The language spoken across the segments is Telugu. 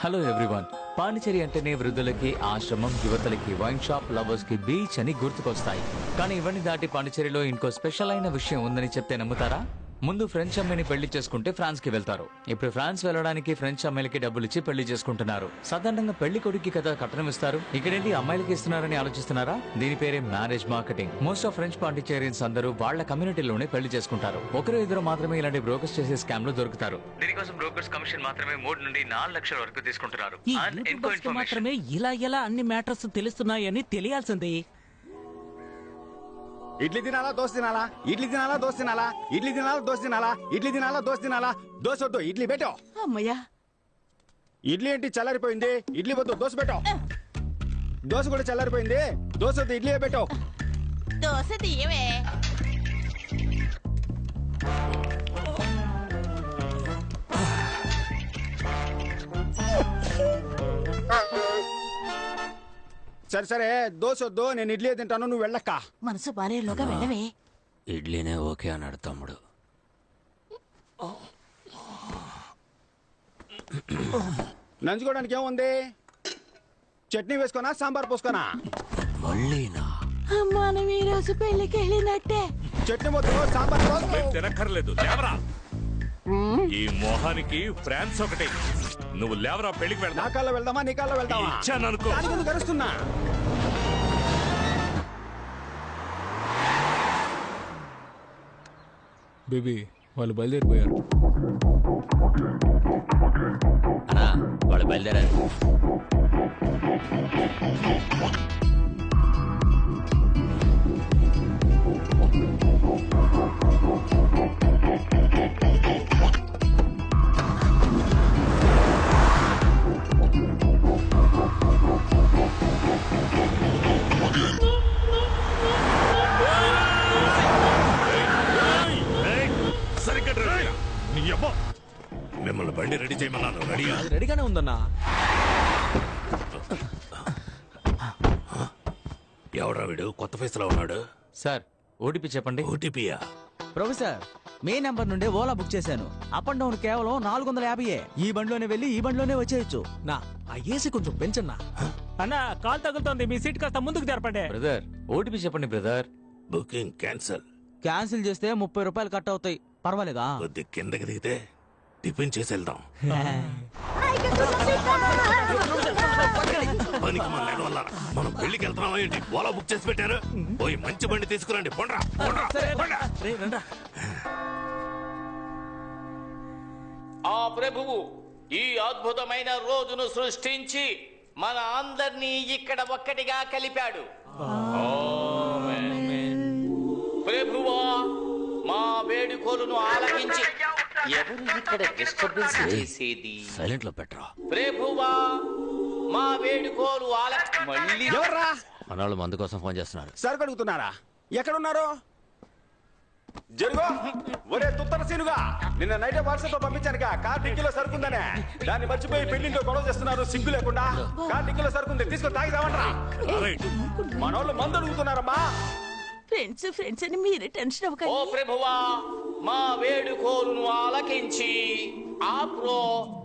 Hello everyone. పాండిచేరి అంటేనే వృద్ధులకి ఆశ్రమం, యువతలకి వైన్ షాప్, లవర్స్ కి బీచ్ అని గుర్తుకొస్తాయి. కానీ ఇవన్నీ దాటి పాండిచేరిలో ఇంకో స్పెషల్ అయిన విషయం ఉందని చెప్తే నమ్ముతారా? ముందు ఫ్రెంచ్ అమ్మాయిని పెళ్లి చేసుకుంటే ఫ్రాన్స్ కి వెళ్తారు. ఇప్పుడు ఫ్రాన్స్ వెళ్ళడానికి ఫ్రెంచ్ అమ్మాయిలకి డబ్బులు ఇచ్చి పెళ్లి చేసుకుంటున్నారు. సాధారణంగా పెళ్లి కొడుకు కదా కట్నం ఇస్తారు, ఇక్కడేంటి అమ్మాయిలకి ఇస్తున్నారని ఆలోచిస్తున్నారా? దీని పేరే marriage marketing. Most of French Pondicherrians అందరూ వాళ్ళ కమ్యూనిటీలోనే పెళ్లి చేసుకుంటారు. ఒకరు ఇద్దరు మాత్రమే ఇలాంటి బ్రోకర్స్ చేసే స్కామ్ లో దొరుకుతారు. దీనికోసం బ్రోకర్స్ కమిషన్ మాత్రమే 3 నుండి 4 లక్షల వరకు తీసుకుంటున్నారు. మాత్రమే ఇలా అన్ని మ్యాటర్స్ తెలుస్తున్నాయని తెలియాల్సింది. ఇడ్లీ తినాలా దోశ తినాలా, ఇడ్లీ తినాలా దోశ తినాలా, ఇడ్లీ తినాలా దోశ తినాలా, ఇడ్లీ తినాలా దోశ తినాలా, దోశ వద్దు ఇడ్లీ పెట్టో. అమ్మయ్యా, ఇడ్లీ ఏంటి చల్లారిపోయింది, ఇడ్లీ వద్దు దోశ పెట్టో. దోశ కూడా చల్లారిపోయింది, దోశ వద్దు ఇడ్లీ పెట్టో. దోశ తీయవే. సరే సరే దోశ వద్దు, నేను ఇడ్లీ తింటాను, నువ్వు వెళ్ళక్క. మనసు బాలేలోగా వెళ్ళవే. ఇడ్లీనే ఓకే అన్నాడు తమ్ముడు. నంచుకోవడానికి ఏముంది? చట్నీ వేసుకోనా, సాంబార్ పోసుకోనా? మళ్ళీనా? మనం ఈ రోజు పెళ్లికి వెళ్ళినట్టే. చట్నీ వద్దు, సాంబార్ పోసుకో. తినక్కర్లేదు, లేవరా. ఈ మొహానికి ఫ్రాన్స్ ఒకటి. నువ్వు లేవరా, పెళ్లికి వెళ్దా. నా కాల్లో వెళ్దామా నీ కాల్లో వెళ్దామా? ఇచ్చాను అనుకో. దానికి కరుస్తున్నా. బేబీ వాళ్ళు బయలుదేరిపోయారు. అన్నా వాళ్ళు బయలుదేరారు. మిమ్మల్ని బండి రెడీ చేయమన్నాను. రెడీ? రెడీగానే ఉందన్నా. ఎవడా వీడు కొత్త ఫేస్ లో ఉన్నాడు? సార్ ఓటీపీ చెప్పండి. ఓటీపీయా? ప్రొఫెసర్ మీ నంబర్ నుండి ఓలా బుక్ చేశాను. అప్ అండ్ డౌన్ కేవలం 450. ఈ బండిలోనే వెళ్ళి ఈ బండిలోనే వచ్చేయచ్చు. నా ఆ ఏసీ కొంచెం పెంచన్నా. అన్నా కాల్ తగులుతోంది, మీ సీట్ కాస్త ముందుకు జరపండి. బ్రదర్ ఓటీపీ చెప్పండి బ్రదర్. Booking cancel. క్యాన్సిల్ చేస్తే 30 రూపాయలు కట్ అవుతాయి. పర్వాలేదా? కొద్ది కిందకి దిగితే టిఫిన్ చేసి వెళ్దాం. పనికి మన లేని వల్ల మనం పెళ్లికి వెళ్తున్నాం ఏంటి? ఓలా బుక్ చేసి పెట్టారు. పోయి మంచి బండి తీసుకురండి. పోండ్రా, పోండ్రా. ఆ ప్రభువు ఈ అద్భుతమైన రోజును సృష్టించి మన అందరినీ ఇక్కడ ఒక్కటిగా కలిపాడు. ప్రభువా మా వేడుకోలును ఆలకించి. ఎవరు ఇక్కడ డిస్టర్బెన్స్ చేసేది? సైలెంట్ లో పెట్టరా. ప్రభువా మా వేడుకోలు మళ్ళీ ఎవర్రా? మనవాళ్ళు మందు కోసం ఫోన్ చేస్తున్నారు. సరుకు అడుగుతున్నారా? ఎక్కడున్నారు? జరుగు. ఒరే తుత్తర సీనుగా, నిన్న నైట్ వాట్సాప్ లో పంపించానుగా కార్ డిక్కీలో సరుకుందనే. దాన్ని మర్చిపోయి పెళ్లిలో గొడవ చేస్తున్నారు సిగ్గు లేకుండా. కార్ డిక్కీలో సరుకుంది, తీసుకొని తాగి రావంట్రా. మనోళ్ళు మందు అడుగుతున్నారమ్మా. ఫ్రెండ్స్ అని మీరే టెన్షన్ ఓ అవ్వకండి. ప్రభువా మా వేడుకోలును ఆలకించి ఆప్రో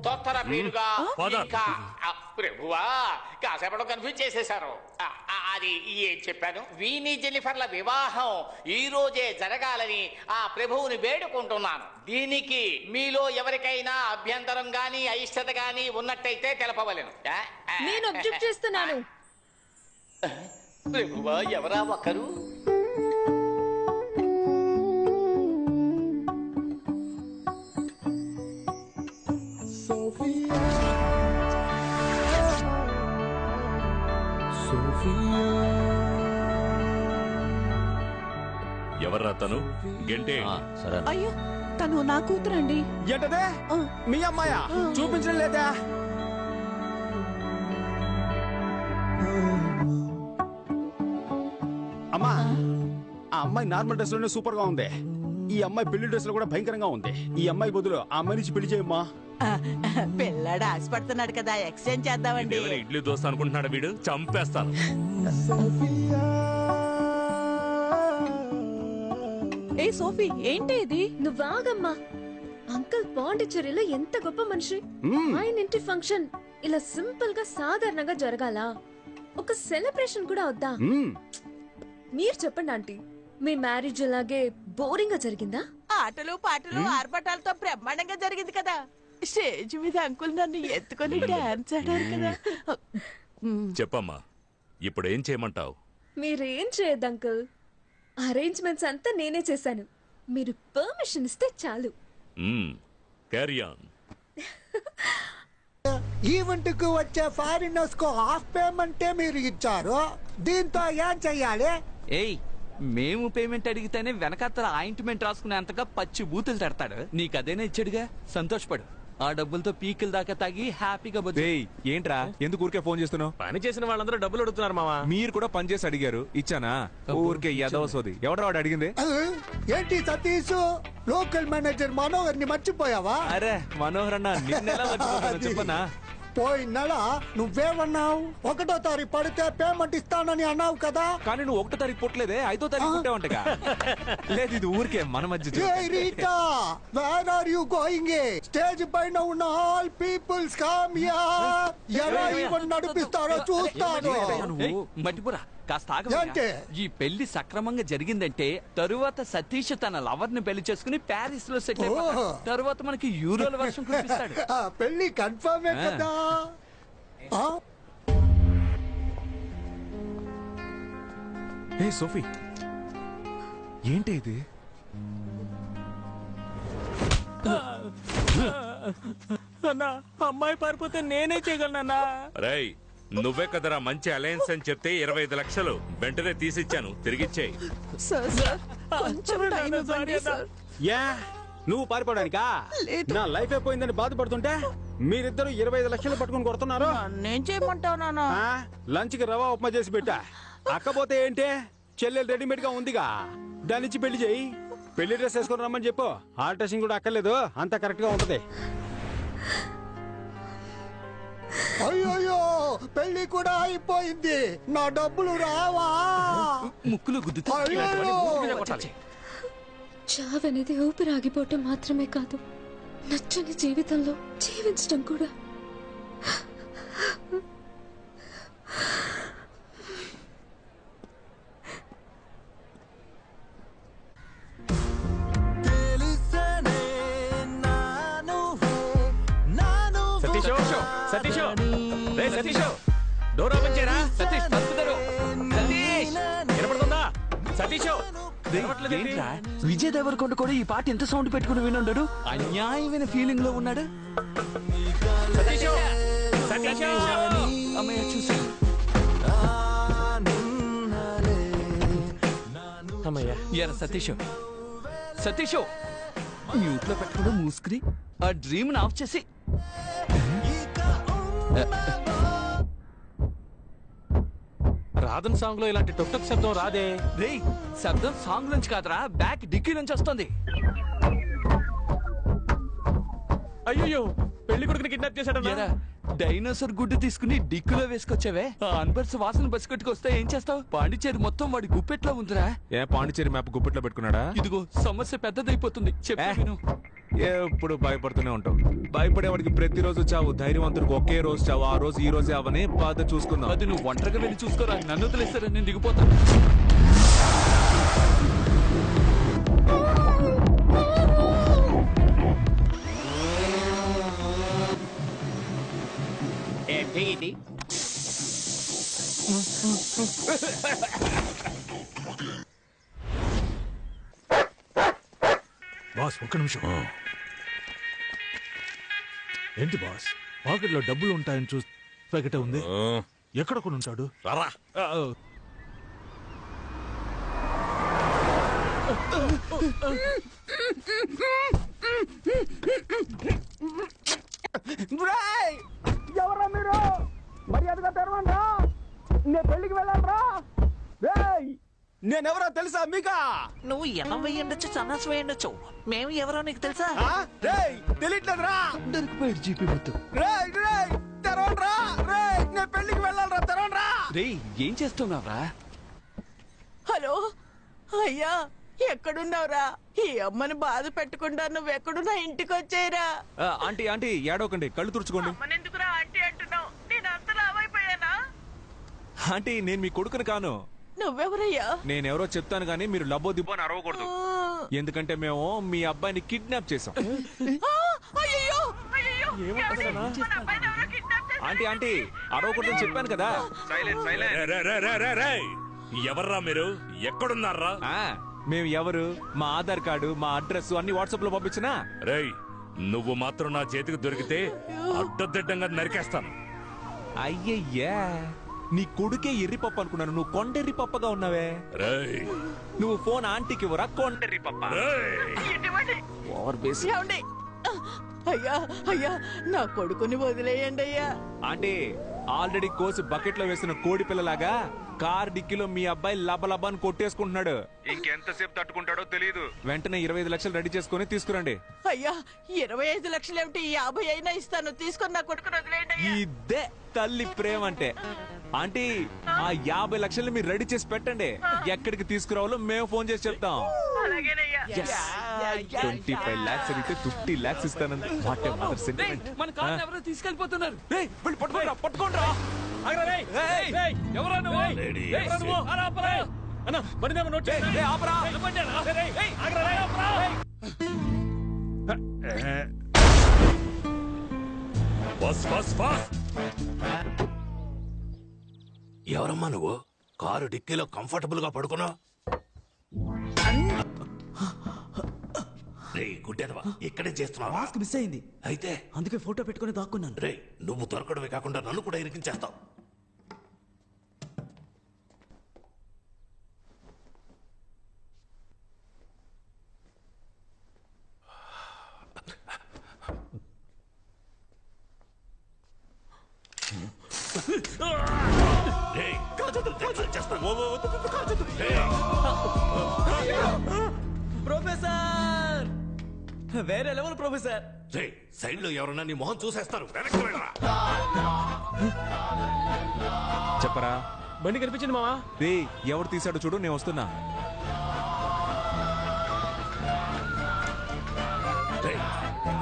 తొత్తర మీరుగా ఇంకా ప్రభువా కాసేపట్లో కన్ఫ్యూజ్ చేసేశారు. అది ఏం చెప్పాను? వీని జెన్నిఫర్ల వివాహం ఈ రోజే జరగాలని ఆ ప్రభువుని వేడుకుంటున్నాను. దీనికి మీలో ఎవరికైనా అభ్యంతరం గాని అయిష్టత గాని ఉన్నట్టయితే తెలపవలెను. నేను అబ్జెక్ట్ చేస్తున్నాను. ప్రభువా ఎవరా ఒకరు? ఎవర్రా తను? గంటే. సరే అయ్యో తను నా కూతురండి. ఏంటదే? మీ అమ్మాయా? చూపించడం లేదా? అమ్మా ఆ అమ్మాయి నార్మల్ డ్రెస్ లోనే సూపర్ గా ఉంది. ఈ అమ్మాయి పెళ్లి డ్రెస్ లో కూడా భయంకరంగా ఉంది. ఈ అమ్మాయి బదులు ఆ అమ్మాయి నుంచి పెళ్లి చేయమ్మా. పిల్లాడు ఆశపడుతున్నాడు కదా, ఎక్స్చేంజ్ చేద్దామండి. ఇడ్లీ దోశ అనుకుంటున్నాడు వీడు, చంపేస్తాను. ఏ సోఫీ ఏంటి ఇది? నువ్వాగమ్మా. అంకుల్ పాండిచ్చేరిలో ఎంత గొప్ప మనిషి. ఆయన ఇంటి ఫంక్షన్ ఇలా సింపుల్ గా సాధారణంగా జరగాల? ఒక సెలబ్రేషన్ కూడా వద్దా? మీరు చెప్పండి ఆంటీ, మీ మ్యారేజ్ అలాగే బోరింగ్ గా జరిగిందా? ఆటలు పాటలు ఆర్భటాలతో బ్రహ్మాండంగా జరిగింది కదా. స్టేజ్ మీద అంకుల్ నన్ను ఎత్తుకొని డాన్స్ ఆడారు కదా. చెప్పమ్మా, ఇప్పుడు ఏం చేయమంటావు? మీరేం చేయొద్దు అంకుల్, అరేంజ్మెంట్స్ అంతా నేనే చేశాను. మీరు పర్మిషన్ ఇస్తే చాలు. Carry on. ఈవెంట్ కు వచ్చే ఫారినర్స్ కు హాఫ్ పేమెంటే మీరు ఇచ్చారు. దీంతో ఏం చెయ్యాలి? ఏయ్, మేము పేమెంట్ అడిగితేనే వెనకాతల ఆయింట్మెంట్ రాసుకునేంతగా పచ్చి బూతులు తడతాడు. నీకు అదేనా ఇచ్చాడుగా, సంతోషపడు. ఆ డబ్బులతో పీకిల దాకా తాగి హ్యాపీగా బతుకు. ఏంట్రా, ఎందుకు ఊరికే ఫోన్ చేస్తున్నావు? పని చేసిన వాళ్ళందరూ డబ్బులు అడుగుతున్నారు మావా. మీరు కూడా పని చేసి అడిగారు, ఇచ్చానా? ఊరికే ఎదవసోది. ఎవడో వాడు అడిగింది? ఏంటి సతీష్, లోకల్ మేనేజర్ మనోహర్ ని మర్చిపోయావా? అరే మనోహర్ అన్న, నిన్నెలా మర్చిపోతాను చెప్పనా? పోయిన నెల నువ్వేమన్నావు? 1వ తారీఖు పడితే పేమెంట్ ఇస్తానని అన్నావు కదా. కానీ నువ్వు 1వ తారీఖు పుట్టలేదే, 5వ తారీఖు పుట్టావంటగా. లేదు, ఇది ఊరికే మన మధ్య joke. Hey Rita, where are you going? Stage పైన ఉన్న ఆల్ పీపుల్స్ కమ్ హియర్. ఎలా ఈవెంట్ నడిపిస్తారో చూస్తాను. మట్టిపురా, కాస్త ఏంటి? ఆగమయ్యా. ఈ పెళ్లి సక్రమంగా జరిగిందంటే తరువాత సతీష్ తన లవర్ ని పెళ్లి చేసుకుని ప్యారిస్ లో సెటిల్ అయిపోతాడు. తరువాత మనకి యూరోల వర్షం కురిపిస్తాడు. పెళ్లి కన్ఫర్మే కదా. ఏ సోఫీ, ఏంటి ఇది? అన్నా, అమ్మాయి పారిపోతే నేనే చేయగలనన్నా. రై, నువ్వే కదరా మంచి అలయన్స్ అని చెప్తే 25 లక్షలు వెంటనే తీసిచ్చాను, తిరిగిచ్చేయి. యా, నువ్వు పారిపోవడానికా? నా లైఫ్ అయిపోయిందని బాధపడుతుంటే మీరిద్దరు 25 లక్షలు పట్టుకుని కొడుతున్నారు. నేను చేయమంటావు నాన్న? లంచ్ కి రవా ఉప్మా చేసి పెట్టా. అక్కపోతే ఏంటే, చెల్లెలు రెడీమేడ్ గా ఉందిగా, దాని ఇచ్చి పెళ్లి చేయి. పెళ్లి డ్రెస్ వేసుకొని రమ్మని చెప్పు. ఆల్టరేషన్ కూడా అక్కర్లేదు, అంతా కరెక్ట్ గా ఉంటది. అయ్యో, పెళ్లి కూడా అయిపోయింది. నా డబ్బులు రావా? ముక్కులు గుద్దుతా. చావనేది ఊపిరి ఆగిపోవటం మాత్రమే కాదు, నచ్చని జీవితంలో జీవించడం కూడా. సతీష్, రే సతీష్, డోర్ ఓపెన్ చేయరా. సతీష్, తలుపు తెరు. సతీష్, వినపడుతుందా? సతీష్, ఏంట్రా, విజయ్ దేవరకొండ కూడా ఈ పాట ఎంత సౌండ్ పెట్టుకుని వినుండడు? అన్యాయమైన ఫీలింగ్ లో ఉన్నాడు. సతీష్, సతీష్, అమ్మయ్య చూసి. అమ్మయ్య. ఎరా సతీష్, సతీష్ మ్యూట్ లో పెట్టుకుని మూసుకుని ఆ డ్రీమ్ ఆఫ్ చేసి. రాధన్ సాంగ్ లో ఇలాంటి టొక్ శబ్దం రాదే. రే, శబ్దం సాంగ్ నుంచి కాదురా, బ్యాక్ డిక్కీ నుంచి వస్తుంది. అయ్యో, పెళ్లి కొడుకుని కిడ్నాప్ చేశాడన్నా. డైనోసార్ గుడ్డు తీసుకుని డిక్కులో వేసుకొచ్చావే, ఆ అన్బర్స్ వాసన బస్సుకొట్టుకొస్తే ఏం చేస్తావు? పాండిచేరి మొత్తం వాడి గుప్పెట్లో ఉందిరా. ఏ పాండిచేరి మ్యాప్ గుప్పెట్లో పెట్టుకున్నాడా? ఇదిగో సమస్య పెద్దదైపోతుంది, చెప్పు. ఎప్పుడు భయపడుతూనే ఉంటావు. భయపడేవాడికి ప్రతిరోజు చావు, ధైర్యవంతుడికి ఒకే రోజు చావు. ఆ రోజు ఈ రోజే అవని బాధ చూసుకుందాం. అది నువ్వు ఒంటరిగా వెళ్ళి చూసుకోరా, నన్ను వదిలేస్తారా, నేను దిగిపోతాను. ఏంటి ఇది? బాస్, ఒక్క నిమిషం. ఏంటి బాస్, పాకెట్లో డబ్బులు ఉంటాయని చూస్తే ప్యాకెట్ ఉంది. ఎక్కడ కొని ఉంటాడు? ఎవరా మీరు? మర్యాదగా తెరవండి. నేను పెళ్లికి వెళ్ళాలరా. నేనెవరో తెలుసా మీకా? నువ్వు ఎలా వేయండొచ్చు, సన్నాసి వేయండొచ్చు. మేము ఎవరో నీకు తెలుసా? తెలియట్లేదురా. దొరికిపోయాడు జీపీ మొత్తం. తెరవండ్రా. నేను పెళ్లికి వెళ్ళాలరా, తెరవండ్రా. రే, ఏం చేస్తున్నావురా? హలో అయ్యా, ఎక్కడున్నావురా? ఈ అమ్మని బాధ పెట్టకుండా నువ్వెక్కడున్నా ఇంటికి వచ్చేయరా. ఆంటీ, ఆంటీ ఏడవకండి, కళ్ళు తుడుచుకోండి. అమ్మనెందుకురా అంటే అంటున్నావు? ఆంటీ నేను మీ కొడుకుని కాను. నువ్వెవరయ్యా? నేనెవరో చెప్తాను కానీ మీరు లబ్బో దిబ్బో అని అరవకూడదు. ఎందుకంటే మేము మీ అబ్బాయిని కిడ్నాప్ చేసాం. అయ్యయ్యో! ఏమంటారా? ఆంటీ ఆంటీ అరవకూడదని చెప్పాను కదా. ఎవర్రా మీరు? ఎక్కడున్నారా? మేము ఎవరు, మా ఆధార్ కార్డు, మా అడ్రస్ అన్ని వాట్సాప్ లో పంపించినా. రేయ్, నువ్వు మాత్రం నా చేతికి దొరికితే అడ్డదిడ్డంగా నరికేస్తాను. అయ్యయ్యా, నీ కొడుకే ఎర్రిపప్ప అనుకున్నాను, నువ్వు కొండెర్రి పప్పగా ఉన్నావే. రేయ్, నువ్వు ఫోన్ ఆంటీకి ఇవ్వరా? కొండెర్రి పప్ప. ఏమండి? అయ్యా అయ్యా, నా కొడుకుని వదిలేయండి అయ్యా. ఆంటీ ఆల్రెడీ కోసి బకెట్ లో వేసిన కోడి పిల్లలాగా కార్ డిక్కీలో మీ అబ్బాయి లబలబాని కొట్టేసుకుంటున్నాడు. ఇంకెంతసేపు తట్టుకుంటాడో తెలియదు. వెంటనే 25 లక్షలు రెడీ చేసుకుని తీసుకురండి. అయ్యా 25 లక్షలు ఏమిటి, 50 అయినా ఇస్తాను. తీసుకొని నా కొడుకుని వదిలేయండి. ఇదే తల్లి ప్రేమ అంటే. ఆంటీ ఆ 50 లక్షలు మీరు రెడీ చేసి పెట్టండి. ఎక్కడికి తీసుకురావాలో మేము ఫోన్ చేసి చెప్తాం. 25 lakhs అడిగితే 50 lakhs ఇస్తానండి. What a mother sentiment. మన కార్ ఎవరో తీసుకెళ్ళిపోతున్నారు. పట్టుకోండి పట్టుకోండి. ఎవరా నువ్వు? ఎవరమ్మా నువ్వు? కారు డిక్కీలో కంఫర్టబుల్ గా పడుకున్నావు. రే గుడ్డెదవా, ఇక్కడే చేస్తున్నావా? మాస్క్ మిస్ అయింది, అయితే అందుకే ఫోటో పెట్టుకుని దాక్కున్నాను. రే, నువ్వు దొరకడమే కాకుండా నన్ను కూడా ఇరికించేస్తావు. ప్రొఫెసర్, వేరే లెవెల్ ప్రొఫెసర్. సైడ్ లో ఎవరన్నా నీ మొహం చూసేస్తారు. వెనక్కి వెళ్ళరా. చెప్పరా? బండి కనిపించింది మావా. రే, ఎవరు తీసాడో చూడు, నేను వస్తున్నా.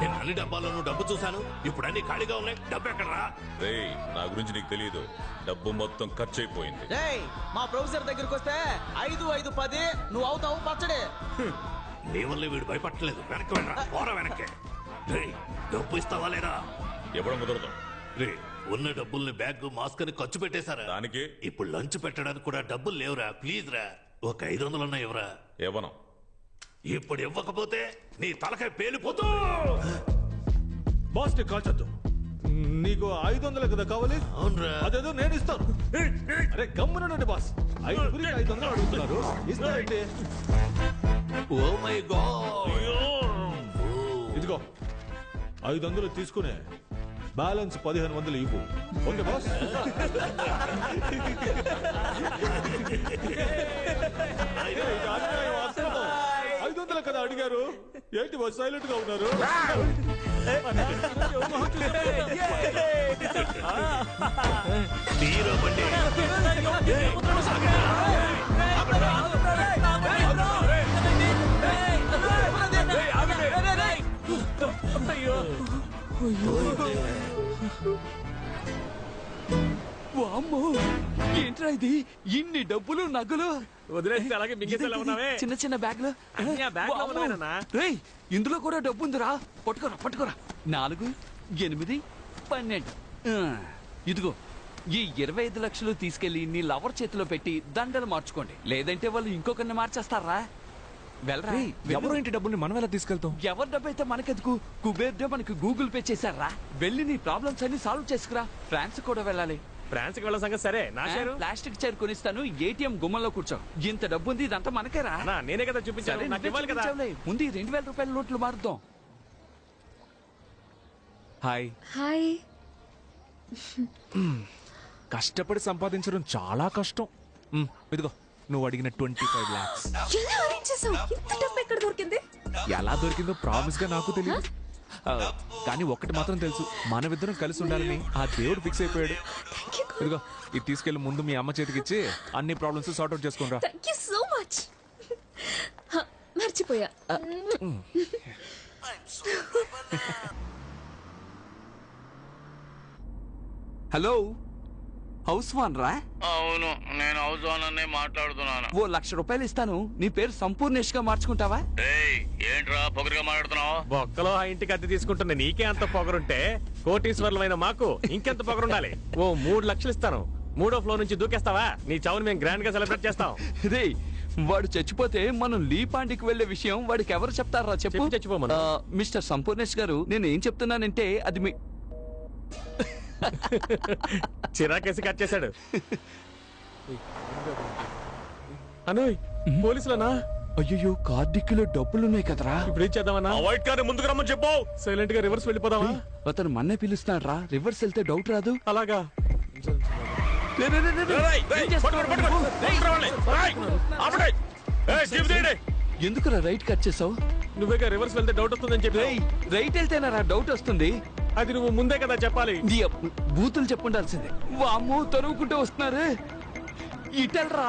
నేను అన్ని డబ్బాల్లోనూ డబ్బు చూశాను. ఇప్పుడు అన్ని ఖాళీగా ఉన్నాయి. డబ్బు ఎక్కడరా? రే, నా గురించి నీకు తెలియదు. డబ్బు మొత్తం ఖర్చు అయిపోయింది. మా ప్రొఫెసర్ దగ్గరికి వస్తే 5, 5, 10 నువ్వు అవుతావు పచ్చడే. నీ వల్ల వీడు భయపడలేదు. వెనక్కి వెళ్ళరా. పోరా వెనక్కి. రే, డబ్బు ఇస్తావా లేదా? ఇవ్వడం కుదరదు. రే, ఉన్న డబ్బుల్ని బ్యాగ్ మాస్క్ అని ఖర్చు పెట్టేశారా? దానికి ఇప్పుడు లంచ్ పెట్టడానికి కూడా డబ్బులు లేవురా. ప్లీజ్ రా, ఒక 500 ఇవ్వరా. ఇవ్వను. ఇప్పుడు ఇవ్వకపోతే నీ తలకాయ పేలిపోతూ. బాస్ ని కాల్చొద్దు. నీకు 500 కదా కావాలి? అవునరా. అదేదో నేను ఇస్తాను. అరే గమ్మునండి బాస్, 500 అడుగుతున్నారు, ఇస్తానండి. Oh my god. ఇదిగో 500 తీసుకునే బ్యాలెన్స్ 1500 ఇవ్వు. Okay boss. కదా అడిగారు, ఏంటి బాస్ సైలెంట్ గా ఉన్నారు? వామ్మో, ఏంట్రా ఇది? ఇన్ని డబ్బులు నగలు వదిలేస్తే అలాగే మింగేసేలా ఉన్నావే. చిన్న చిన్న బ్యాగ్లు. రేయ్, ఇందులో కూడా డబ్బు ఉందిరా. పట్టుకోరా పట్టుకోరా. 4, 8, 12. ఇదిగో ఈ 25 లక్షలు తీసుకెళ్లి నీ లవర్ చేతిలో పెట్టి దండలు మార్చుకోండి. లేదంటే వాళ్ళు ఇంకొకరిని మార్చేస్తారా. వెళ్ళరా. ఎవరు ఇంటి డబ్బుల్ని మనం ఎలా తీసుకెళ్తాం? ఎవరి డబ్బు అయితే మనకెందుకు? కుబేర్ మనకి గూగుల్ పే చేశారా. వెళ్ళి నీ ప్రాబ్లమ్స్ అన్ని సాల్వ్ చేసుకురా. ఫ్రాన్స్ కూడా వెళ్ళాలి. ఫ్రాన్స్ కి వెళ్ళ సంగతి సరే. నా షేరు ప్లాస్టిక్ చైర్ కొనిస్తాను. ఏటీఎం గుమ్మంలో కూర్చో. ఇంత డబ్బు ఉంది, ఇదంతా మనకేరా. నేనే కదా చూపించాను, నాకు ఇవ్వాలి కదా. ముందు 2000 రూపాయల నోట్లు మారుద్దాం. హాయ్. హాయ్. కష్టపడి సంపాదించడం చాలా కష్టం. ఇదిగో నువ్వు అడిగిన 25 lakhs. ఎలా అరేంజ్ చేసావు? ఇంత డబ్బు ఎక్కడ దొరికింది? ఎలా దొరికిందో ప్రామిస్ గా నాకు తెలియదు. కానీ ఒక్కటి మాత్రం తెలుసు, మనమిద్దరం కలిసి ఉండాలని ఆ దేవుడు ఫిక్స్ అయిపోయాడు. ఇదిగో ఇది తీసుకెళ్లి ముందు మీ అమ్మ చేతికి ఇచ్చి అన్ని ప్రాబ్లమ్స్ సార్ట్ అవుట్ చేసుకుని. Thank you so much. మర్చిపోయా. హలో హౌస్ ఓనర్ రా? అవును, నేను హౌస్ ఓనర్నే మాట్లాడుతున్నాను. ఓ ₹1,00,000 ఇస్తాను, నీ పేరు సంపూర్ణేష్ గా మార్చుకుంటావా? ఏంట్రా పొగరుగా మాట్లాడుతున్నావు? బొక్కలో ఆ ఇంటికి అద్దె తీసుకుంటున్న నీకే అంత పొగరుంటే కోటీశ్వర్లమైన మాకు ఇంకెంత పొగరుండాలి? ఓ 3 లక్షలు ఇస్తాను, 3వ ఫ్లోర్ నుంచి దూకేస్తావా? నీ చావుని మేము గ్రాండ్ గా సెలబ్రేట్ చేస్తాం. రే, వాడు చచ్చిపోతే మనం లీపాండికి వెళ్లే విషయం వాడికి ఎవరు చెప్తారా చెప్పు? చచ్చిపోమను. మిస్టర్ సంపూర్ణేష్ గారు, నేను ఏం చెప్తున్నానంటే అది మీ చిరాకేసి కట్ చేశాడు. అనోయ్, పోలీసులనా? అయ్యో, కార్డిక్కిలో డబ్బులున్నాయి కదరా. ఇప్పుడు ఏం చేద్దామన్నా? వైట్ కార్ ముందుకు రమ్మని చెప్పు. సైలెంట్ గా రివర్స్ వెళ్ళిపోదామా? అతను మన్నే పిలుస్తున్నాడు రా, రివర్స్ వెళ్తే డౌట్ రాదు. అలాగా? ఎందుకురా రైట్ కట్ చేసావు? నువ్వేగా రివర్స్ వెళ్తే డౌట్ వస్తుందని చెప్పి. రైట్ వెళ్తేనా డౌట్ వస్తుంది? అది నువ్వు ముందే కదా చెప్పాలి. బూతులు చెప్పుండాల్సిందే. వామ్మో, తరువుకుంటూ వస్తున్నారు. ఇటెల్రా.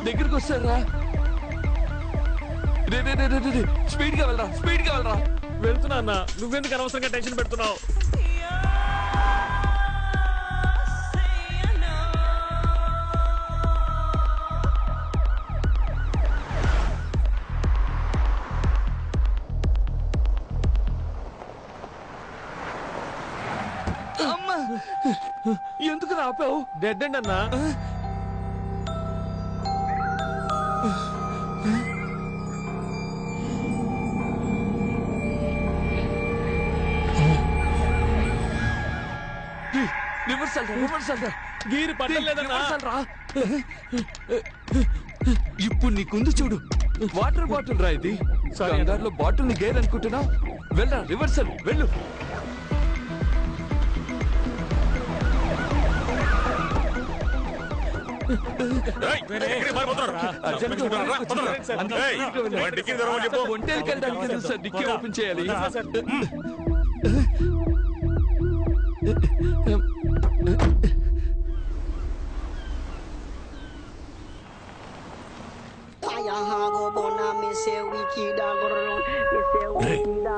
దగ్గరికి వస్తారా? స్పీడ్ గా వెళ్ళరా, స్పీడ్ గా వెళ్ళరా. వెళ్తున్నా అన్న, నువ్వెందుకు అనవసరంగా టెన్షన్ పెడుతున్నావు? అమ్మా, ఎందుకు రాపావు? డెడ్ అండ్ అన్నా. గీరు పట్టలేదన్నా. ఇప్పుడు నీకుంది చూడు, వాటర్ బాటిల్ రా ఇది. కంగారులో బాటిల్ ని గేర్ అనుకుంటున్నా. వెళ్ళరా, రివర్సల్ వెళ్ళు. ఒంటేకి వెళ్ళడానికి సార్, డిక్కీ ఓపెన్ చేయాలి.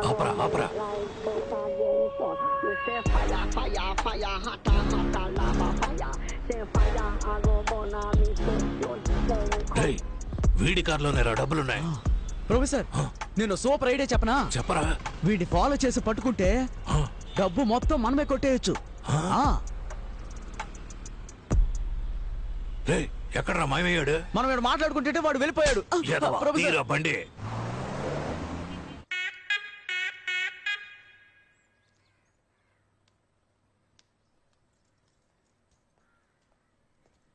ఆపరా, ఆపరా. వీడి కార్లోనే రా డబ్బులున్నాయి. ప్రొఫెసర్, నేను సూపర్ ఐడియా చెప్పనా? చెప్పరా. వీడిని ఫాలో చేసి పట్టుకుంటే డబ్బు మొత్తం మనమే కొట్టేయచ్చు. ఎక్కడరా మాయమయ్యాడు? మనం ఇక్కడ మాట్లాడుకుంటే వాడు వెళ్ళిపోయాడు. బండి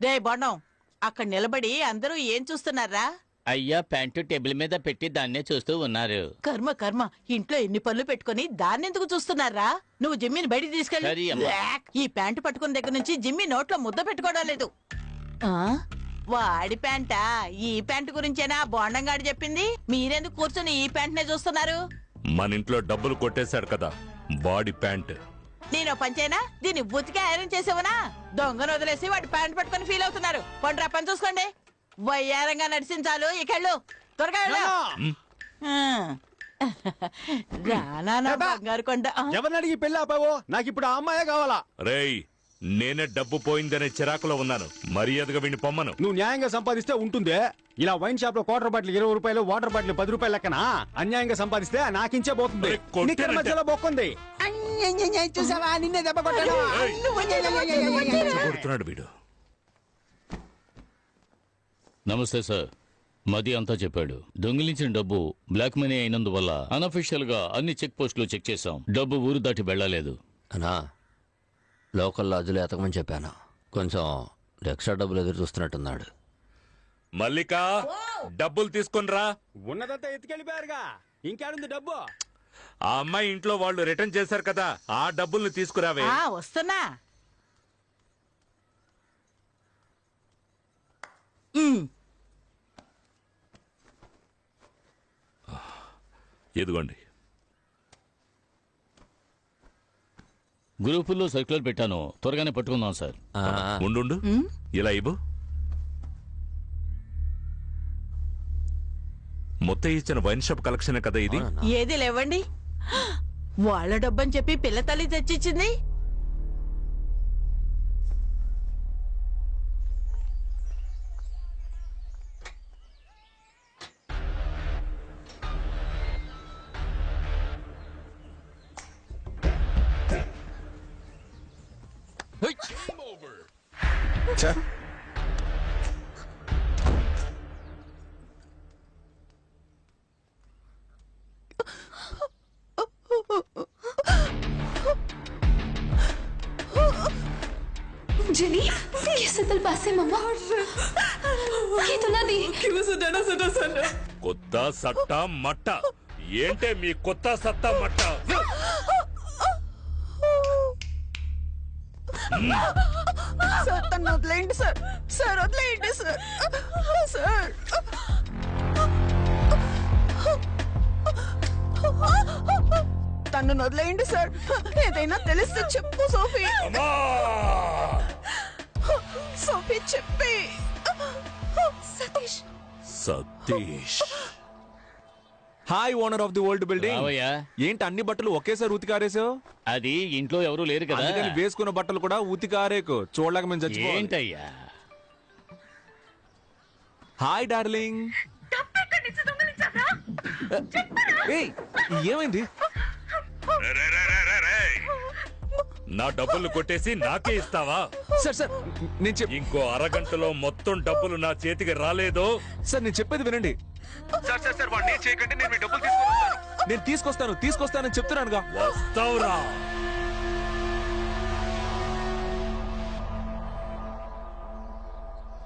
రే బొండం, అక్కడ నిలబడి అందరూ ఏం చూస్తున్నారా? అయ్యా, ప్యాంటు టేబుల్ మీద పెట్టి దాన్నే చూస్తూ ఉన్నారు. కర్మ కర్మ, ఇంట్లో ఎన్ని పనులు పెట్టుకుని దాన్నెందుకు చూస్తున్నారా? నువ్వు జిమ్మిని బయటికి సరే తీసుకెళ్ళి. అమ్మా. ఈ ప్యాంటు పట్టుకున్న దగ్గర నుంచి జిమ్మి నోట్లో ముద్ద పెట్టుకోవడం లేదు. వాడి ప్యాంటా? ఈ ప్యాంటు గురించేనా బోండంగాడు చెప్పింది? మీరెందుకు కూర్చొని ఈ ప్యాంట్నే చూస్తున్నారు? మన ఇంట్లో డబ్బులు కొట్టేశాడు కదా, బాడీ ప్యాంట్. నేను పంచేనా? దీన్ని బుతికి ఐరన్ చేసేవనా? దొంగను వదిలేసి వాడి ప్యాంట్ పట్టుకుని ఫీల్ అవుతున్నారు. పండ్రా, పని చూసుకోండి. వయ్యారంగా నడిచించాలు, ఇకెళ్ళు, త్వరగా వెళ్ళు. రానా బంగారు కొండ. ఎవరిని అడిగి పెళ్లి ఆపావో? నాకు ఇప్పుడు ఆ అమ్మాయే కావాలా. రేయ్, నేనే డబ్బు పోయిందనే చిరాకులో ఉన్నాను. మర్యాదగా వీడిని పొమ్మను. నువ్వు న్యాయంగా సంపాదిస్తే ఉంటుందే. ఇలా వైన్ షాప్ లో క్వార్టర్ బాటిల్ ₹20, వాటర్ బాటిల్ ₹10 లెక్కన అన్యాయంగా సంపాదిస్తే నాకించే పోతుంది. నిక్కడి మధ్యలో బొక్కుంది. చూసావా, నిన్నే దెబ్బ కొడుతున్నాడు వీడు. నమస్తే సార్, మది అంతా చెప్పాడు. దొంగిలించిన డబ్బు బ్లాక్ మనీ అయినందువల్ల అనఫిషియల్ గా అన్ని చెక్ పోస్టులు చెక్ చేశాం. డబ్బు ఊరు దాటి వెళ్ళలేదు. అనా, లోకల్ లాడ్జ్లో ఎతకమని చెప్పాను. కొంచెం ఎక్స్ట్రా డబ్బులు ఎదురు చూస్తున్నట్టున్నాడు. మల్లిక, డబ్బులు తీసుకునిరా. ఉన్నదంతా ఎత్తుకెళ్ళిపోయారుగా, ఇంకేడుంది డబ్బు? ఆ అమ్మాయి ఇంట్లో వాళ్ళు రిటర్న్ చేశారు కదా, ఆ డబ్బుల్ని తీసుకురావే. వస్తున్నా. ఎదుగోండి. గ్రూపుల్లో సర్క్యులర్ పెట్టాను, త్వరగానే పట్టుకుందాం సార్. ఉండు, ఇలా ఇవ్వు. మొత్తం ఇచ్చిన వైన్ షాప్ కలెక్షన్ కదా ఇది. ఏది లేవండి. వాళ్ళ డబ్బని చెప్పి పిల్ల తల్లి తెచ్చిచ్చింది. जेनी, कैसे दिल पासे मम्मा? ये तो ना दी। కొత్త సట్ట మట్ట ఏంటే మీ కొత్త సత్తా మట్ట? సార్ తను వదిలేయండి సార్. సార్ వదిలేయండి సార్. సార్ తను వదిలేయండి సార్. ఏదైనా తెలిస్తే చెప్పు సోఫీ. సోఫీ చెప్పి. Satish. Satish. Hi owner of the old building. రావయ్యా. ఏంటి అన్ని బట్టలు ఒకేసారి ఉతికారేసావు? అది ఇంట్లో ఎవరు లేరు కదా, అందుకని వేసుకున్న బట్టలు కూడా ఉతికారేకు. చూడలేక మేము చచ్చిపోయాం. ఏంటయ్యా? Hi darling. ఏయ్, ఏమైంది? నా డబ్బులు కొట్టేసి నాకే ఇస్తావా? సార్ సార్ నేను ఇంకో అరగంటలో మొత్తం డబ్బులు నా చేతికి రాలేదో? సార్ నేను చెప్పేది వినండి. సార్ సార్ సార్ వాడిని చేయకండి, నేను మీ డబ్బులు తీసుకొస్తాను. నేను తీసుకొస్తానని చెప్తున్నానుగా. వస్తావురా.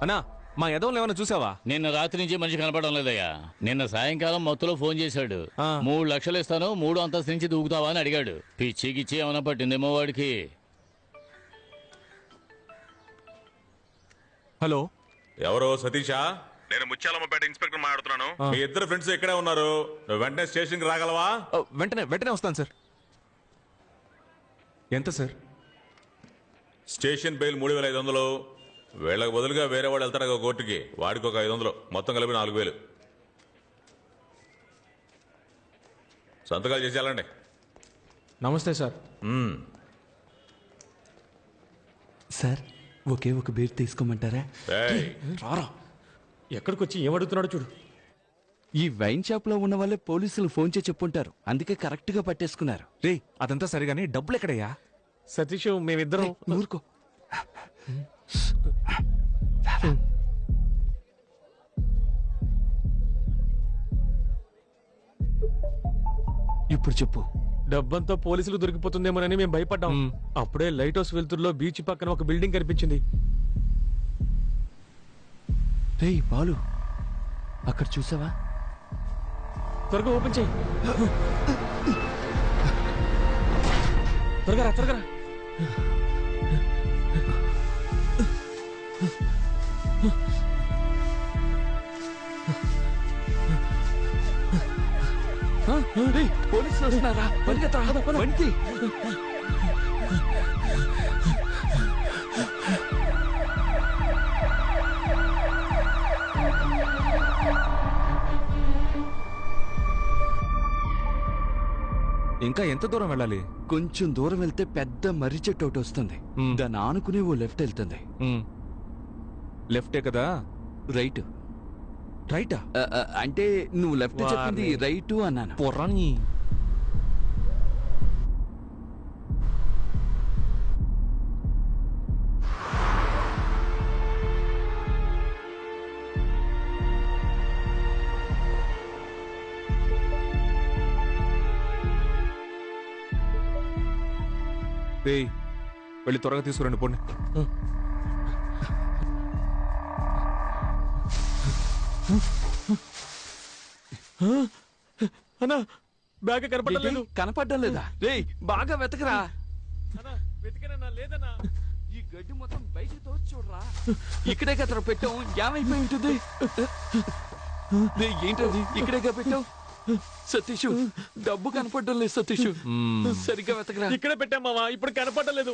అన్నా, మా యదవులు ఏమైనా చూసావా? నిన్న రాత్రి నుంచి మనిషి కనపడడం లేదయ్యా. నిన్న సాయంకాలం మొత్తంలో ఫోన్ చేశాడు. 3 లక్షలు ఇస్తాను, 3వ అంతస్తు నుంచి దూకుతావా అని అడిగాడు. పిచ్చికిచ్చి ఏమైనా పట్టిందేమో వాడికి. హలో, ఎవరో సతీషా? నేను ముత్యాలమ్మపేట ఇన్స్పెక్టర్ మాట్లాడుతున్నాను. మీ ఇద్దరు ఫ్రెండ్స్ ఇక్కడే ఉన్నారు. నువ్వు వెంటనే స్టేషన్ కి రాగలవా? వెంటనే వస్తాను సార్. ఎంత సార్? Station bail 3500. వీళ్ళకి బదులుగా వేరే వాడు వెళ్తాడు కోర్టుకి, వాడికి ఒక 500, మొత్తం కలిపి 4000. సంతకాలు చేసేయాలండి. నమస్తే సార్. సార్ ఒకే ఒక బీర్ తీసుకోమంటారా? రారా, ఎక్కడికి వచ్చి ఏమడుగుతున్నాడు చూడు. ఈ వైన్ షాప్ లో ఉన్న వాళ్ళే పోలీసులు ఫోన్ చేసి చెప్పుంటారు, అందుకే కరెక్ట్ గా పట్టేసుకున్నారు. రే అదంతా సరిగాని డబ్బులు ఎక్కడయ్యా? సతీష్ మేమిద్దరం. ఊరుకో. ఇప్పుడు చెప్పు. డబ్బంతా పోలీసులు దొరికిపోతుందేమోనని మేము భయపడ్డాం. అప్పుడే లైట్ హౌస్ వెలుతురులో బీచ్ పక్కన ఒక బిల్డింగ్ కనిపించింది. రేయ్ బాలు, అక్కడ చూసావా? త్వరగా ఓపెన్ చేయి. త్వరగా రా, త్వరగా రా. పోలీసులు వస్తున్నారా? బండి. ఇంకా ఎంత దూరం వెళ్ళాలి? కొంచెం దూరం వెళ్తే పెద్ద మర్రి చెట్టు ఒకటి వస్తుంది. దాన్ని ఆనుకునే ఓ లెఫ్ట్ వెళ్తుంది. లెఫ్టే కదా? రైట్. రైటా? అంటే నువ్వు లెఫ్ట్ చెప్పింది రైట్ అన్నాను. పొర్రాని. వెళ్ళి త్వరగా తీసుకురండి, పోండి. అన్నా, బ్యాగ్ కనపడలేదు. కనపడడం లేదా? రేయ్ బాగా వెతకరా. వెతికనన్నా, లేదన్నా. ఈ గడ్డి మొత్తం బయటికి తోచి చూడరా. ఇక్కడే కదా పెట్టాం, ఏమైపోయి ఉంటుంది? ఏంటది ఇక్కడేగా పెట్టావు? సతీష్, డబ్బు కనపడడం లేదు సతీష్. సరిగ్గా వెతకరా. ఇక్కడే పెట్టాం మావా, ఇప్పుడు కనపడలేదు.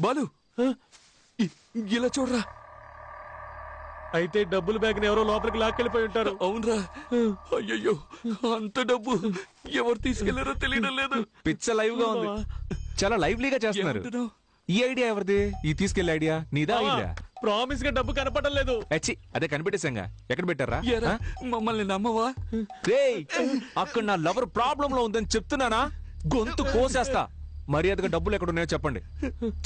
బాలు ఇలా చూడరా. అయితే డబ్బులు బ్యాగ్ ఎవరో లోపలికి లాక్కెళ్ళిపోయి ఉంటారు. అవునరా. అయ్యయ్యో, అంత డబ్బు ఎవరు తీసుకెళ్లారో తెలియడం లేదు. పిచ్చ లైవ్ గా ఉంది, చాలా లైవ్లీగా చేస్తున్నారు. ఈ ఐడియా ఎవరిది? ఈ తీసుకెళ్లే ఐడియా నీదా? ఐడియా ప్రామిస్ గా డబ్బు కనపడడం లేదు. అదే కనిపెట్టేశాంగా. ఎక్కడ పెట్టారా? మమ్మల్ని నమ్మవా? అక్కడ నా లవర్ ప్రాబ్లం లో ఉందని చెప్తున్నానా? గొంతు కోసేస్తా. మర్యాదగా డబ్బులు ఎక్కడ ఉన్నాయో చెప్పండి.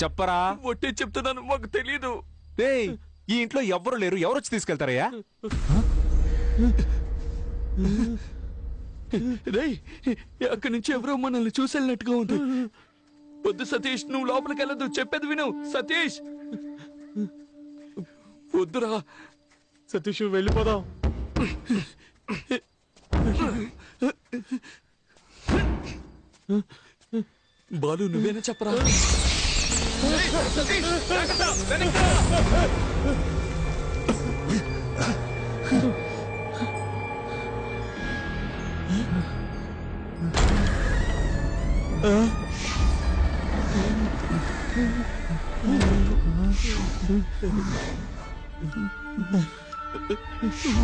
చెప్పరా? ఒట్టే చెప్తున్నాను, మాకు తెలీదు. ఈ ఇంట్లో ఎవరు లేరు, ఎవరు వచ్చి తీసుకెళ్తారయ్యా? రేయ్, అక్కడి నుంచి ఎవరో మనల్ని చూసెళ్ళినట్టుగా ఉంది. వద్దు సతీష్, నువ్వు లోపలికి వెళ్ళదు, చెప్పేది విను. సతీష్ వద్దురా. సతీష్ వెళ్ళిపోదాం. బాలు నువ్వేనా చెప్పరా?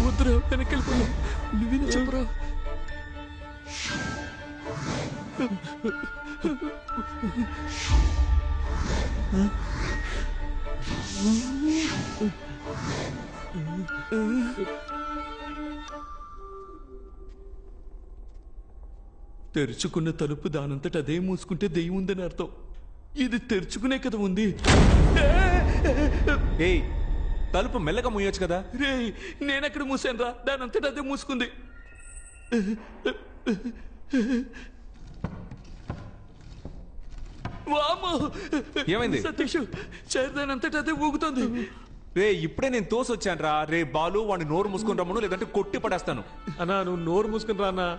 వద్దురా, వెనక్కి వెళ్ళిపోయాం. నువ్వేనా చెప్పరా? తెరుచుకున్న తలుపు దానంతట అదే మూసుకుంటే దెయ్యం ఉందని అర్థం. ఇది తెరుచుకునే కదా ఉంది. తలుపు మెల్లగా మూయొచ్చు కదా. రే, నేనెక్కడ మూసాను రా, దానంతట అదే మూసుకుంది. ఏమైంది? సతీష్, చేరదానంతట అదే ఊగుతుంది. ఇప్పుడే నేను తోసొచ్చాను రా. రే బాలు, వాడిని నోరు మూసుకుని రమ్మను, లేదంటే కొట్టి పడేస్తాను. అన్నా నువ్వు నోరు మూసుకుని రా అన్నా.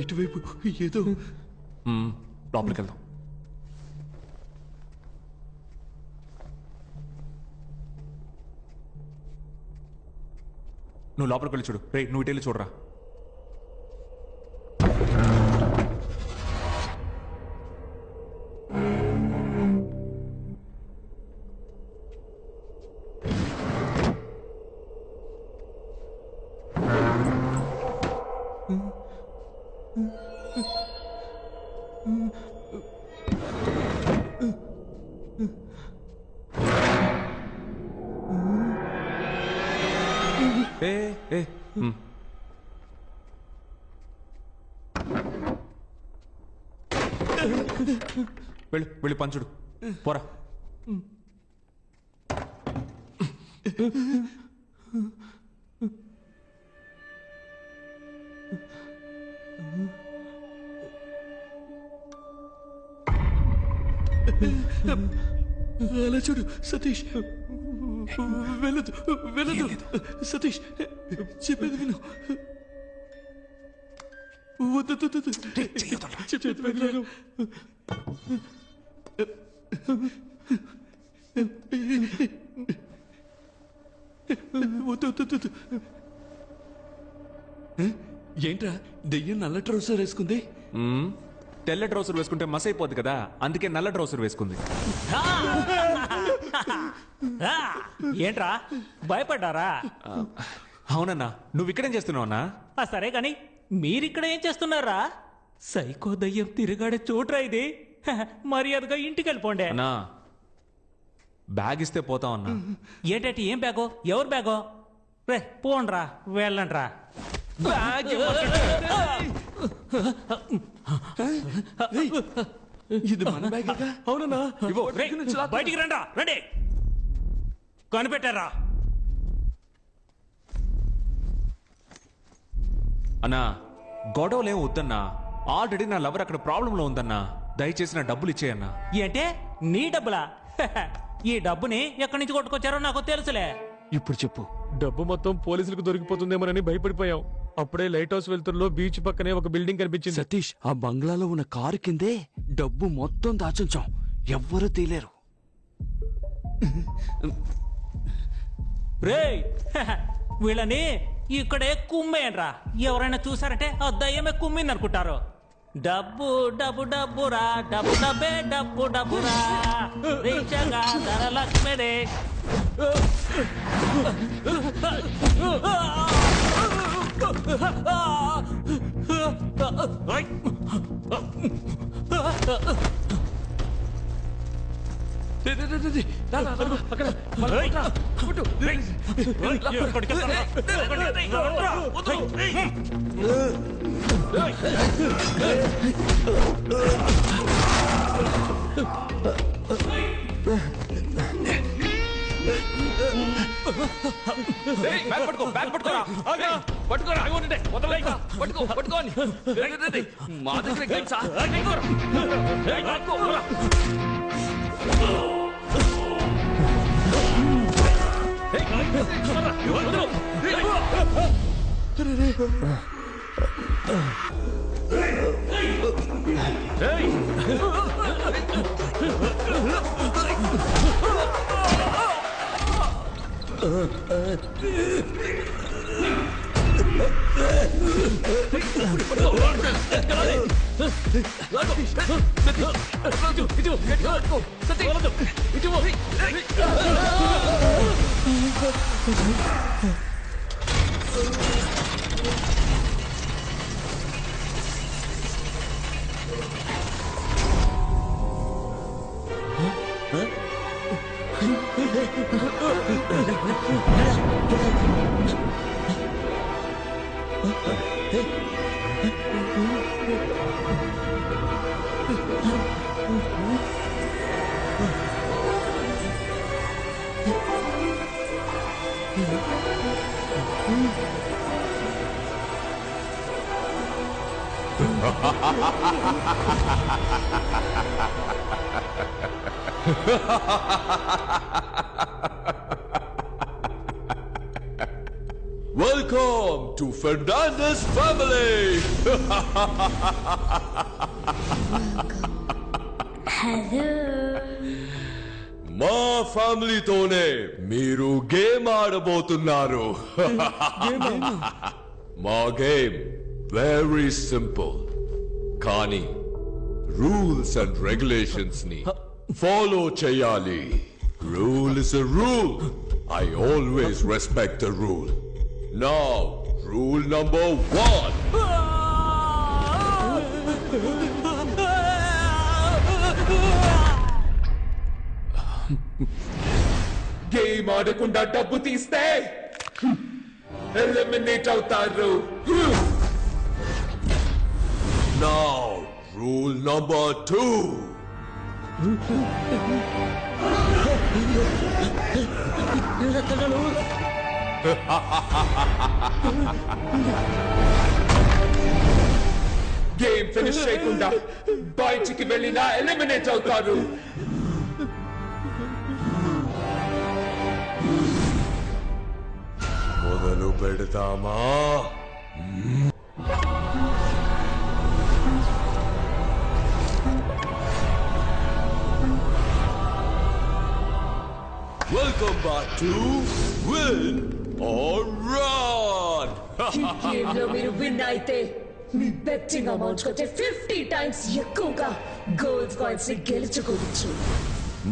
ఇటువైపు ఏదో. లోపలికి వెళ్దాం. నువ్వు లోపలికి వెళ్ళి చూడు. రే, నువ్వు ఇటు వెళ్ళి చూడరా. వెళ్ళి పంచుడు పోరా. అలా చూడు సతీష్. వెళ్ళదు వెళ్ళదు సతీష్, చెప్పేది విను. వద్దు చెప్పేది విను. వద్దు. ఏంట్రా, దెయ్యం నల్ల ట్రౌసర్ వేసుకుంది? తెల్ల ట్రౌసర్ వేసుకుంటే మస్ అయిపోద్ది కదా, అందుకే నల్ల ట్రౌసర్ వేసుకుంది. ఏంట్రా భయపడ్డారా? అవునన్నా. నువ్వు ఇక్కడేం చేస్తున్నావు అన్నా? సరే కాని మీరిక్కడ ఏం చేస్తున్నారా? సైకో దయ్యం తిరిగాడే చోట్రా ఇది. మర్యాదగా ఇంటికి వెళ్ళిపోండి. అన్నా, బ్యాగ్ ఇస్తే పోతాం అన్నా. ఏంటంటే ఏం బ్యాగో? ఎవరు బ్యాగో? రే పోండ్రా, వెళ్ళండ్రా. ఇది మన బ్యాగ్. అవునన్నా. బయటికి రండి, రండి. కనిపెట్టారా? అన్నా, గొడవలేం వద్దన్నా. ఆల్రెడీ నా లవర్ అక్కడ ప్రాబ్లంలో ఉందన్నా, దయచేసి నా డబ్బులు ఇచ్చేయన్నా. ఏంటే నీ డబ్బులా? ఈ డబ్బుని ఎక్కడి నుంచి కొట్టుకొచ్చారో నాకు తెలుసులే. ఇప్పుడు చెప్పు. డబ్బు మొత్తం పోలీసులకు దొరికిపోతుందేమోనని భయపడిపోయాం. అప్పుడే లైట్ హౌస్ వెళ్తుల్లో బీచ్ పక్కనే ఒక బిల్డింగ్ కనిపించింది. సతీష్, ఆ బంగ్లాలో ఉన్న కారు కిందే డబ్బు మొత్తం దాచుంచాం, ఎవ్వరూ తీలేరు. రేయ్ వీళ్ళని ఇక్కడే కుమ్మేనరా. ఎవరైనా చూసారంటే ఆ దయ్యమే కుమ్మింది అనుకుంటారు. డబ్బు డబ్బు డబ్బురా, డబ్బు డబ్బే డబ్బు డబ్బురా, రీచగా ధనలక్ష్మిడే. మా దగ్గర Welcome to Fernandez family. Hello. మా ఫ్యామిలీతోనే మీరు గేమ్ ఆడబోతున్నారు. మా గేమ్ వెరీ సింపుల్, కానీ రూల్స్ అండ్ రెగ్యులేషన్స్ ని ఫాలో చేయాలి. Rule is a rule. I always respect the rule. Now, rule number 1. Game ఆడకుండా డబ్బు తీస్తే ఎలిమినేట్ అవుతారు. Now, rule number 2. Game finish చేయకుండా బయటికి వెళ్ళినా ఎలిమినేట్ అవుతారు. మొదలు పెడతామా? Welcome back to Win or Run. ఈ గేమ్లో మీరు విన్ అయితే మీ బెట్టింగ్ అమౌంట్ కంటే 50 టైమ్స్ ఎక్కువగా గోల్డ్ కాయిన్స్ ని గెలుచుకోవచ్చు.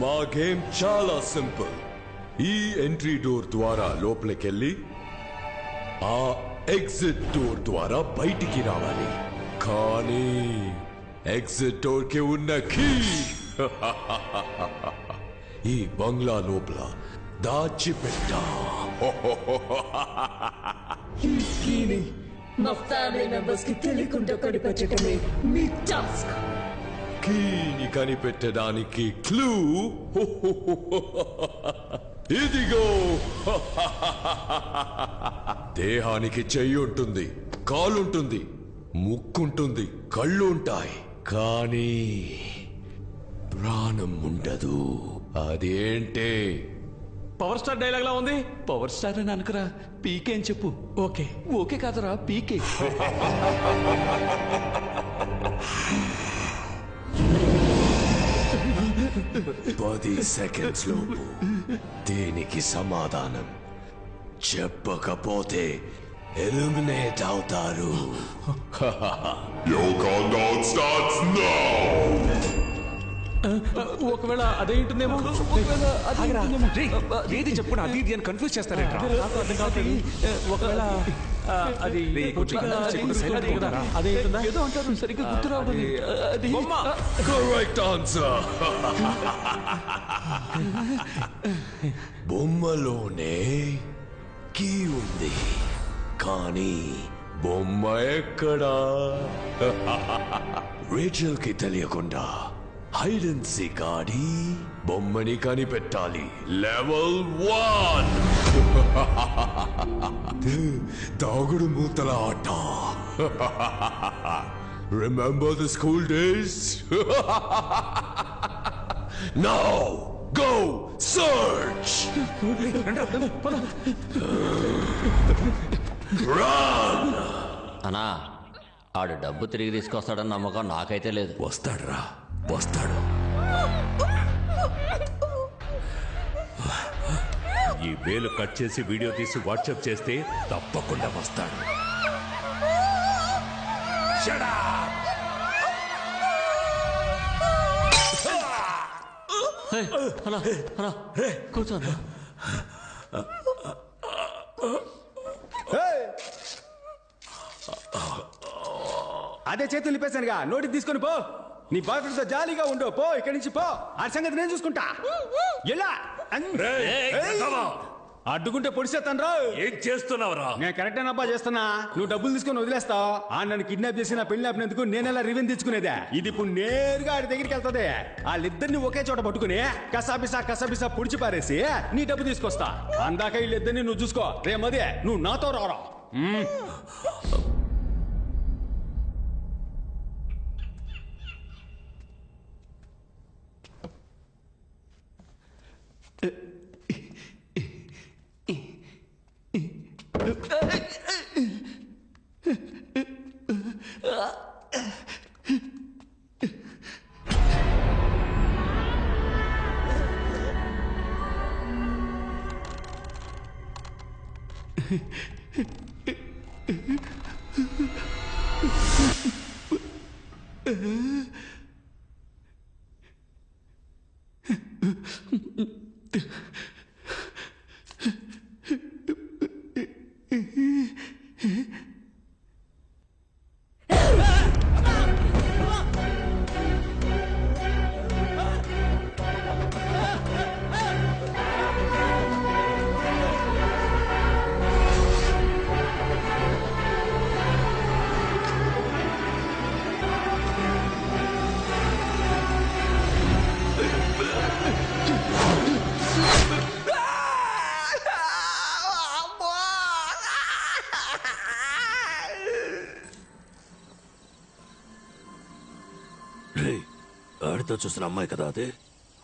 మా గేమ్ చాలా సింపుల్. ఈ ఎంట్రీ డోర్ ద్వారా లోపలికెళ్ళి ఆ ఎగ్జిట్ డోర్ ద్వారా బయటికి రావాలి. కానీ ఎగ్జిట్ డోర్ కి ఉన్న కీ ఈ బంగ్లా లోపల దాచిపెట్టా. ఈ కీని మా ఫ్యామిలీ మెంబర్స్ కి తెలియకుండా కనిపెట్టడమే మీ టాస్క్. కీని కనిపెట్టడానికి క్లూ ఇదిగో. దేహానికి చెయ్యి ఉంటుంది, కాలుంటుంది, ముక్కుంటుంది, కళ్ళు ఉంటాయి, కానీ ప్రాణం ఉండదు. అదేంటే పవర్ స్టార్ డైలాగ్ లా ఉంది. పవర్ స్టార్ అని అనుకురా, పీకే అని చెప్పు. ఓకే ఓకే కాదురా, పీకే. 10 సెకండ్స్ లోపు దీనికి సమాధానం చెప్పకపోతే ఎలిమినేట్ అవుతారు. Your countdown starts now. ఒకవేళ అదేంటుందేమో. ఏది చెప్పు, అది ఇది అని కన్ఫ్యూజ్ చేస్తారేంట్రా? ఒకవేళ అది అదేంటుందా ఏదో అంటారు, సరిగ్గా గుర్తు రావడం. Correct answer. బొమ్మలోనే కీ ఉంది, కానీ బొమ్మ ఎక్కడా? రేచల్ కి తెలియకుండా హైడ్ అండ్ సీక్ ఆడి బొమ్మని కనిపెట్టాలి. లెవెల్ 1 దాగుడు మూతల ఆట. Remember the school days? Now go search. Run. అన్నా, ఆడు డబ్బు తిరిగి తీసుకొస్తాడని నమ్మకం నాకైతే లేదు. వస్తాడురా, వస్తాడు. ఈ వేలు కట్ చేసి వీడియో తీసి వాట్సాప్ చేస్తే తప్పకుండా వస్తాడు. కూర్చోన్నా. అదే చేతులు నిప్పేశానుగా, నోటికి తీసుకొని పో. నీ బాయ్ ఫ్రెండ్స్ తో జాలీగా ఉండు. పో ఇక్కడి నుంచి పో. ఆ సంగతి నేను చూసుకుంటా. ఎలా అడ్డుకుంటే పొడిచేస్తాను రా. ఏం చేస్తున్నావురా? నేను కరెక్ట్ అబ్బా చేస్తున్నా. నువ్వు డబ్బులు తీసుకొని వదిలేస్తావు. ఆ నన్ను కిడ్నాప్ చేసి నా పెళ్లి ఆపినందుకు నేనెలా రివెంజ్ తెచ్చుకునేదే. ఇది ఇప్పుడు నేరుగా ఆడి దగ్గరికి వెళ్తుంది. వాళ్ళిద్దరిని ఒకే చోట పట్టుకుని కసాబిసా పుడిచి పారేసి నీ డబ్బు తీసుకొస్తా. అందాక వీళ్ళిద్దరిని నువ్వు చూసుకో. రేమదే నువ్వు నాతో రారా. ఆడితో చూసిన అమ్మాయి కదా అదే?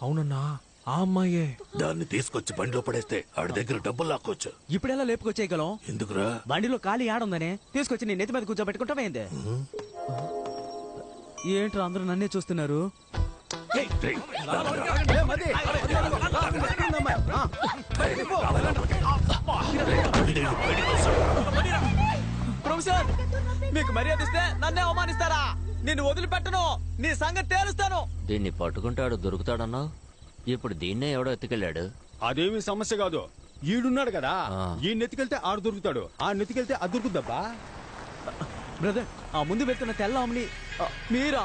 అవునన్నా, ఆ అమ్మాయే. దాన్ని తీసుకొచ్చి బండిలో పడేస్తే ఆడి దగ్గర డబ్బులు లాక్కోవచ్చు. ఇప్పుడెలా లేపుకొచ్చేయగలం? ఎందుకురా? బండిలో ఖాళీ ఆడుందని తీసుకొచ్చి నీ నెత్తి మీద కూర్చోబెట్టుకుంటావేంది? ఏంట్రా అందరూ నన్నే చూస్తున్నారు? ప్రొఫెసర్, మీకు మర్యాద ఇస్తే నన్నే అవమానిస్తారా? నిన్ను వదిలిపెట్టను. నీ సంగతి తేలుస్తాను. దీన్ని పట్టుకుంటాడు దొరుకుతాడన్నావు. ఇప్పుడు దీన్నే ఎవడో ఎత్తుకెళ్ళాడు. అదేమి సమస్య కాదు. ఈడున్నాడు కదా, ఈ నెత్తికెళ్తే ఆడు దొరుకుతాడు. ఆ నెత్తికెళ్తే అది దొరుకుద్దబ్బా. బ్రదర్, ఆ ముందు వెళ్తున్న తెల్ల అమ్మని మీరా?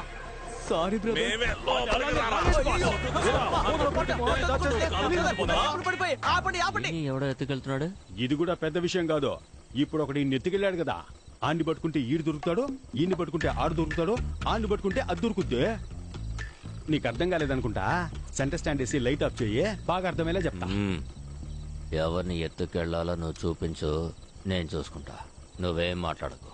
Sorry brother. ఎవడో ఎత్తుకెళ్తున్నాడు. ఇది కూడా పెద్ద విషయం కాదు. ఇప్పుడు ఒకటి నెత్తికెళ్ళాడు కదా, ఆడిని పట్టుకుంటే ఈడు దొరుకుతాడు, ఈయన్ని పట్టుకుంటే ఆడు దొరుకుతాడు, ఆడిని పట్టుకుంటే అది దొరుకుద్ది. నీకు అర్థం కాలేదనుకుంటా. సెంటర్ స్టాండ్ వేసి లైట్ ఆఫ్ చెయ్యి, బాగా అర్థమయ్యేలా చెప్తా. ఎవరిని ఎత్తుకెళ్లాలో నువ్వు చూపించు, నేను చూసుకుంటా. నువ్వేం మాట్లాడకు.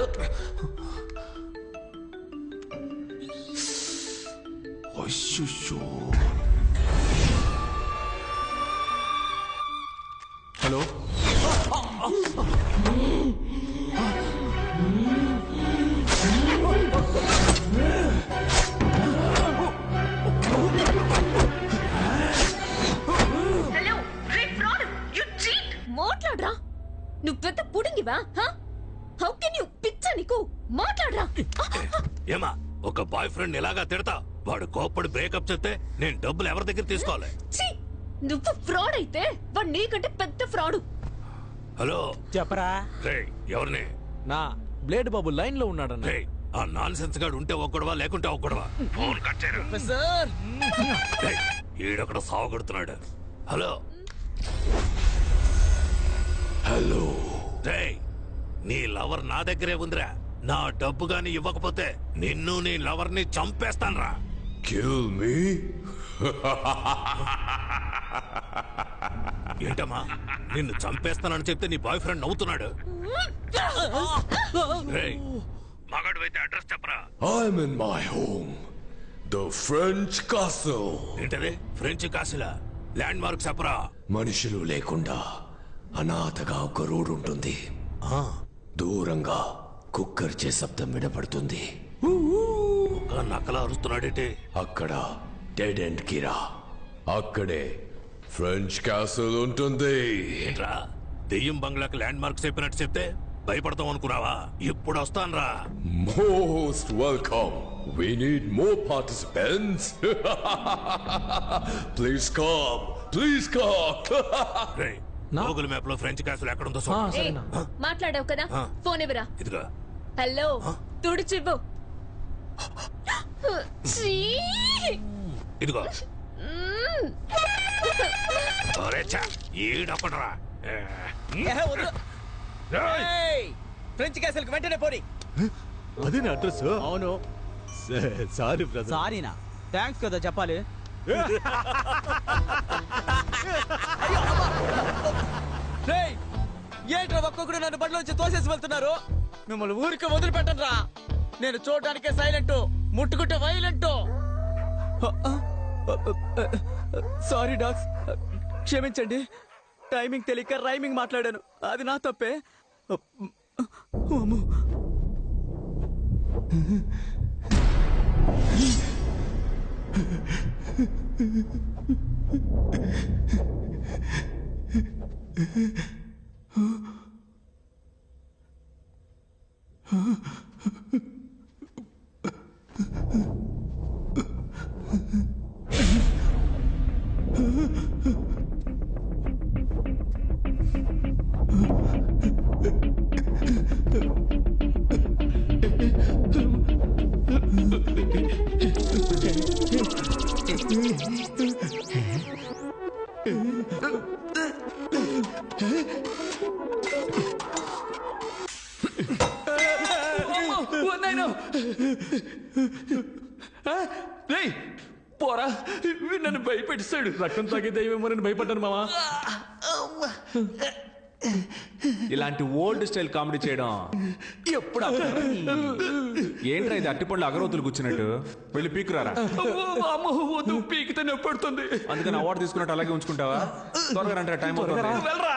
హలో మాట్లాడరా నువ్వు పెద్ద పుడింగివా హౌ కెన్ యు పిచ్చ నీకు మాట్లాడరా ఏమా ఒక బాయ్ ఫ్రెండ్ ఇలాగా తిడతా వాడు కోప్పడి బ్రేకప్ చెప్తే నేను డబ్బులు ఎవరి దగ్గర తీసుకోవాలి? ఛీ నువ్వు ఫ్రాడ్ అయితే వాడు నీకంటే పెద్ద ఫ్రాడ్. హలో చెప్పరా రేయ్ ఎవరిని? నా బ్లేడ్ బాబు లైన్ లో ఉన్నాడన్న. రేయ్ ఆ నాన్ సెన్స్ గాడు ఉంటే ఒక్కడవా లేకుంటే ఒక్కడవా? ఫోన్ కట్ చేయరా. సార్ రేయ్ ఈడొకడు సావగొడుతున్నాడు. హలో హలో రేయ్ నీ లవర్ నా దగ్గరే ఉందిరా. నా డబ్బు గాని ఇవ్వకపోతే నిన్ను నీ లవర్ ని చంపేస్తాన్రా. Kill me? ఏంటమ్మా నిన్ను చంపేస్తానని చెప్తే నీ బాయ్ ఫ్రెండ్ నవ్వుతున్నాడు. రేయ్ మగాడు అయితే అడ్రస్ చెప్పరా. I'm in my home, the French castle. ఏంటది ఫ్రెంచ్ కాసిలా? ల్యాండ్ మార్క్ చెప్పరా. మనుషులు లేకుండా అనాథగా ఒక రోడ్ ఉంటుంది. దూరంగా కుక్కర్చే శబ్దం వినపడుతుంది. నక్కలా అరుస్తున్నాడేంటి? అక్కడ డెడ్ ఎండ్ కిరా. అక్కడే ఫ్రెంచ్ క్యాసిల్ ఉంటుంది. ఏంట్రా దెయ్యం బంగ్లాకి ల్యాండ్ మార్క్ చెప్పినట్టు చెప్తే భయపడతాం అనుకున్నావా? ఇప్పుడు వస్తాన్రా. Most welcome. We need more participants. Please come. Please come. రేయ్ గూగుల్ మ్యాప్ లో ఫ్రెంచ్ క్యాసిల్ ఎక్కడుందో మాట్లాడావు కదా ఫోన్ ఇవ్వరా. ఇదిగా హలో తుడిచివ్వు. ఇదిగో ఈడొక్కడరా. ఫ్రెంచ్ క్యాసిల్ వెంటనే పోని. అదే నా అడ్రస్. అవును సారీ బ్రదర్. సారీనా థ్యాంక్స్ కదా చెప్పాలి. ఏంట్రా ఒక్కొక్కడు నన్ను బండిలోంచి తోసేసి వెళ్తున్నారు. మిమ్మల్ని ఊరికి వదిలిపెట్టను రా. నేను చూడడానికే సైలెంట్, ముట్టుకుంటే వైలెంట్. సారీ డాగ్స్, క్షమించండి. టైమింగ్ తెలియక రైమింగ్ మాట్లాడాను, అది నా తప్పే. పోరా నన్ను భయపెట్టిస్తాడు. రక్తం తాగే దైవమో నన్ను భయపడ్డాను మావా. ఇలాంటి ఓల్డ్ స్టైల్ కామెడీ చేయడం ఎప్పుడు ఏంట్రా ఇది? అట్టిపండ్లు అగరవతులు కూర్చున్నట్టు వెళ్ళి పీకురారా. వద్దు పీకితే నొప్పడుతుంది. అందుకని అవార్డు తీసుకున్నట్టు అలాగే ఉంచుకుంటావా? త్వరగా అంటే టైం అవుతుంది. వెళ్ళరా.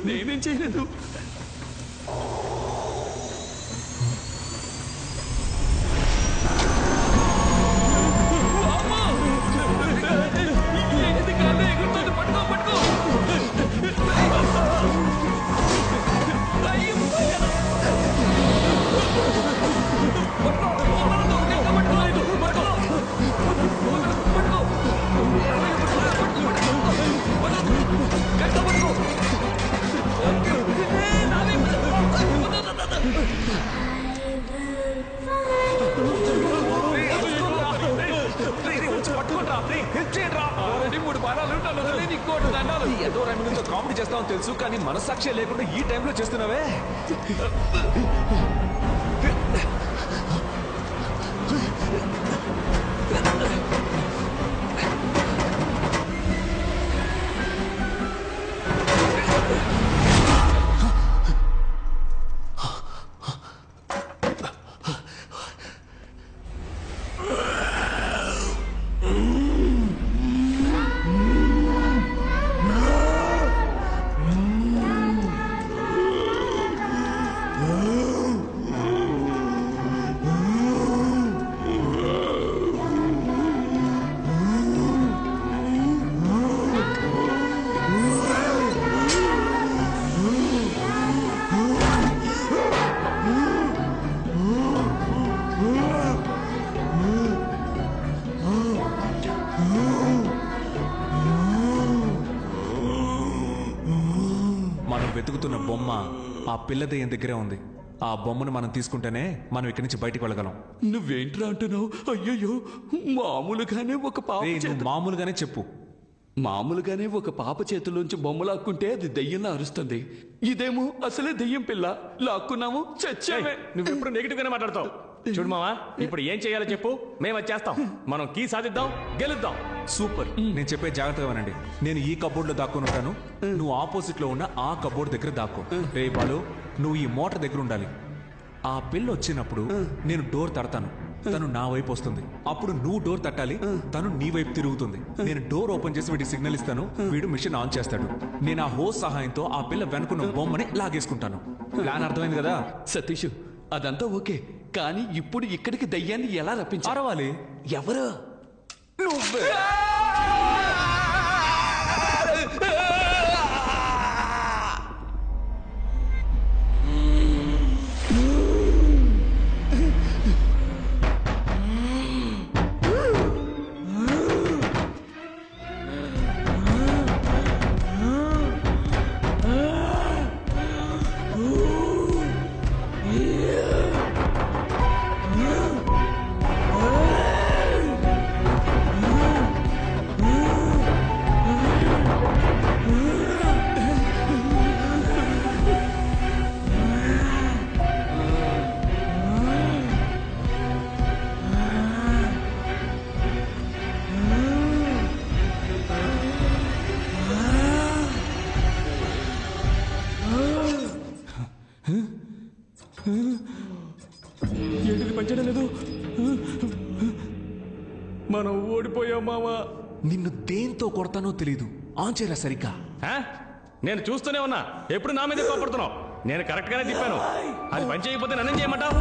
నేనేం చేయలేదు. ఏదో రైమింగ్తో కామెడీ చేస్తామని తెలుసు, కానీ మనసాక్షి లేకుండా ఈ టైంలో చేస్తున్నావే. మనం వెతుకుతున్న బొమ్మ ఆ పిల్ల దెయ్యం దగ్గరే ఉంది. ఆ బొమ్మను మనం తీసుకుంటేనే మనం ఇక్కడి నుంచి బయటికి వెళ్ళగలం. నువ్వేంట్రా అంటున్నావు? అయ్యయ్యో, మామూలుగానే ఒక పాప మామూలుగానే చెప్పు. మామూలుగానే ఒక పాప చేతుల్లోంచి బొమ్మ లాక్కుంటే అది దెయ్యంలా అరుస్తుంది. ఇదేమో అసలే దెయ్యం పిల్ల, లాక్కున్నాము చచ్చామే. నువ్వెప్పుడు నెగిటివ్ గానే మాట్లాడతావు. చూడు మావా, ఇప్పుడు ఏం చేయాలో చెప్పు, మేము అది చేస్తాం. మనం కీ సాధిద్దాం, గెలుద్దాం. సూపర్. నేను చెప్పే జాగ్రత్తగా వినండి. నేను ఈ కబోర్డ్ లో దాక్కుని ఉంటాను, నువ్వు ఆపోజిట్ లో ఉన్న ఆ కబోర్డ్ దగ్గర దాక్కో. రే బాలు, నువ్వు ఈ మోటార్ దగ్గర ఉండాలి. ఆ పిల్ల వచ్చినప్పుడు నేను డోర్ తడతాను, తను నా వైపు వస్తుంది. అప్పుడు నువ్వు డోర్ తట్టాలి, తను నీ వైపు తిరుగుతుంది. నేను డోర్ ఓపెన్ చేసి వీడికి సిగ్నల్ ఇస్తాను, వీడు మిషన్ ఆన్ చేస్తాడు. నేను ఆ హోస్ సహాయంతో ఆ పిల్ల వెనుకున్న బొమ్మని లాగేసుకుంటాను. ప్లాన్ అర్థమైంది కదా? సతీష్, అదంతా ఓకే, కానీ ఇప్పుడు ఇక్కడికి దయ్యాన్ని ఎలా రప్పించాలి? ఎవరు? నువ్వే. ఏంటిది పనిచేయడం లేదు? మనం ఓడిపోయాం మావా. నిన్ను దేంతో కొడతానో తెలీదు. ఆన్ చేయరా సరిగ్గా. నేను చూస్తూనే ఉన్నా, ఎప్పుడు నా మీద కోపడుతున్నావు. నేను కరెక్ట్ గానే తిప్పాను, అది పని చేయకపోతే నన్నేం చేయమంటావు?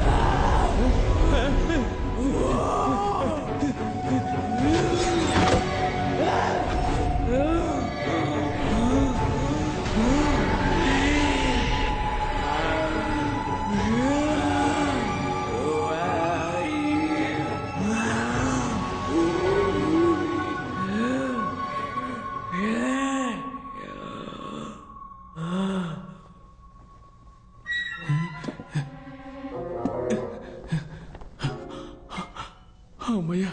అమ్మయ్యా.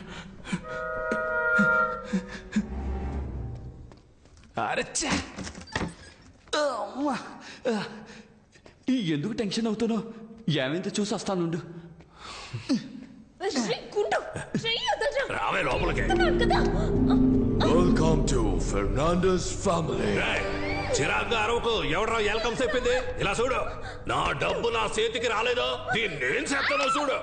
అరచ్చా, ఎందుకు టెన్షన్ అవుతున్నావు? ఏమైందో చూసి వస్తానుండు. రావే లోపలికి. Welcome to Fernandes family. చిరాగ్గా అరవకు. ఎవడరా వెల్కమ్ చెప్పింది? ఇలా చూడు, నా డబ్బు నా చేతికి రాలేదో దీన్ని నేను చెప్తానో చూడు.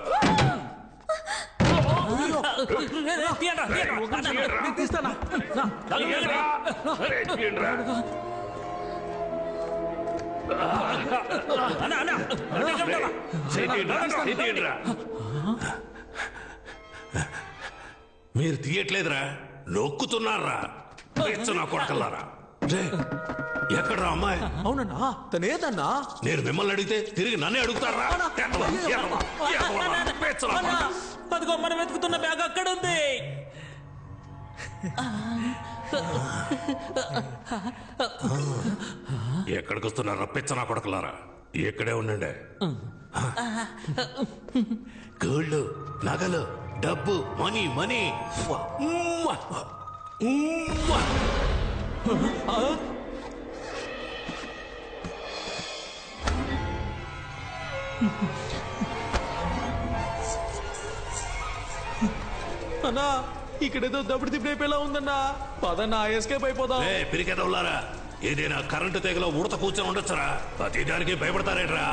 మీరు తీయట్లేదురా, నొక్కుతున్నారా? నా కొడకల్లారా, ఎక్కడ్రా అమ్మాయి? అవునన్నా, తనేదన్నా? నేను మిమ్మల్ని అడిగితే తిరిగి నన్నే అడుగుతారా? అదిగో మనం వెతుకుతున్న బ్యాగ్ అక్కడ ఉంది. ఎక్కడికి వస్తున్నారా పిచ్చనా కొడకలారా? ఇక్కడే ఉండండి. గోల్డ్, నగలు, డబ్బు, మనీ మనీ. అన్నా, ఇక్కడేదో దప్పుడు తిప్పిపోయేలా ఉందన్నా. పదన్నా, ఎస్కేప్ అయిపోదాం. పిరికెదవులారా, ఏదైనా కరెంటు తెగలో ఉడత కూర్చొని ఉండొచ్చురా. ప్రతి దానికి భయపడతారేట్రా?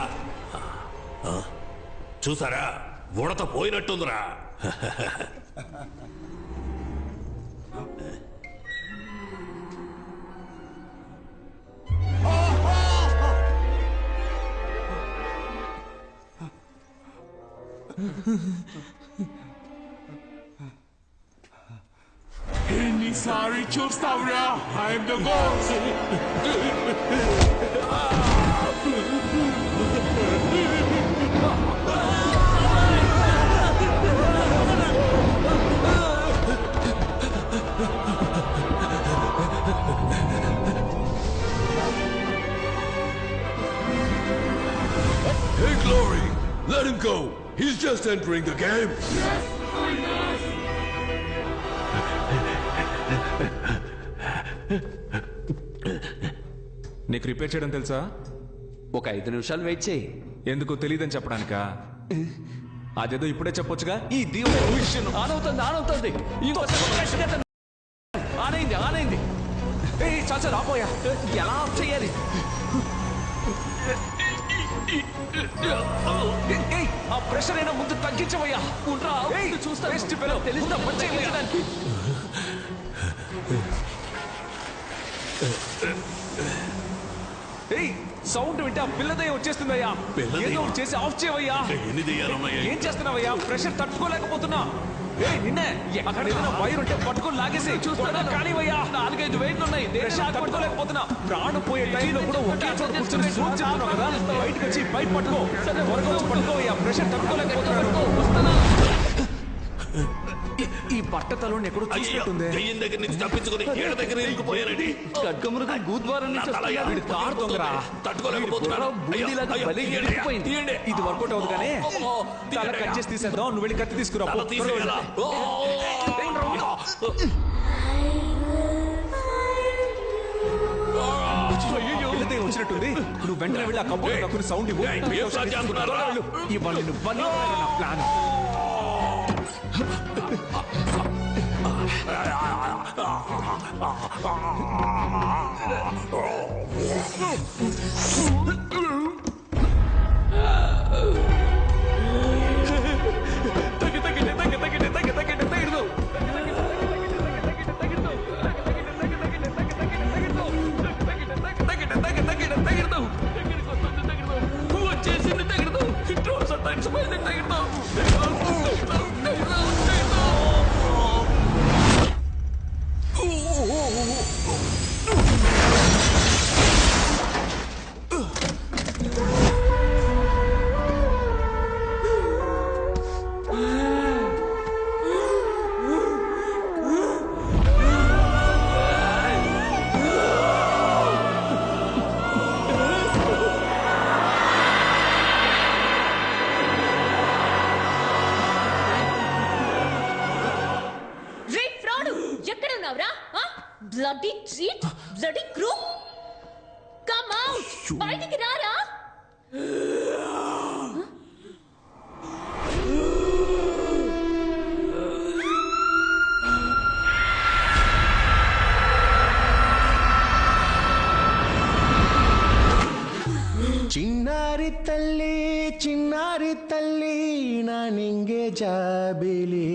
చూసారా, ఉడత పోయినట్టుందిరా. ఎన్నిసారి చూస్తావురా? I'm the ghost. Let him go. He's just entering the game. నీకు రిపేర్ చేయడం తెలుసా? ఒక 5 నిమిషాలు వెయిట్ చేయి. ఎందుకు తెలియదని చెప్పడానికా? అదేదో ఇప్పుడే చెప్పొచ్చుగా. ఈ దేవుడు ఆన్ అవుతుంది. ఆనైంది. చాచా రాపోయా, ఎలా ఆఫ్ చేయాలి? ఆ ప్రెషర్ అయినా ముందు తగ్గించవయ్యా. చూస్తా తెలుస్తా పనిచేయడానికి. సౌండ్ వింటే ఆ పిల్లదయ్య వచ్చేస్తుందయ్యా. ఏదో ఒకటి చేసి ఆఫ్ చేయవయ్యా. ఏం చేస్తున్నావయ్యా? ప్రెషర్ తట్టుకోలేకపోతున్నా. నిన్నే అక్కడ ఏదైనా వైర్ ఉంటే పట్టుకొని లాగేసి చూస్తాను. కానివయ్యా, 4-5 వైర్లు ఉన్నాయి. ప్రెషర్ తట్టుకోలేకపోతున్నా. ప్రాణం పోయే టైంలో కూడా ఒకే చోట కూర్చొని సూట్ చేస్తున్నావు కదా. బయటకు వచ్చి బయట పట్టుకో. త్వరగా వచ్చి పట్టుకోవయ్యా. ప్రెషర్ తట్టుకోలేకపోతున్నాను. ఈ బట్టతలోని ఎక్కడో చూసినట్టుంది. దగ్గర నుంచి తప్పించుకుని ఏడ దగ్గర ఇరుక్కుపోయానండి. ఖడ్గమృగం గూద్వారం నుంచి వీడి కారు దొంగరా. ఇది వర్కౌట్ అవుతుంది కానీ తల కట్ చేసి తీసేద్దాం. నువ్వు వెళ్ళి కత్తి తీసుకురా. వచ్చినట్టుంది. నువ్వు వెంటనే వెళ్ళి ఆ కంప్యూటర్ తక్కువ సౌండ్ ఇవ్వు. ఇవ్వాలి plan. Bloody cheat! Bloody crook! Come out! బయటికి రారా? చిన్నారి తల్లి నా నింగే జాబిలి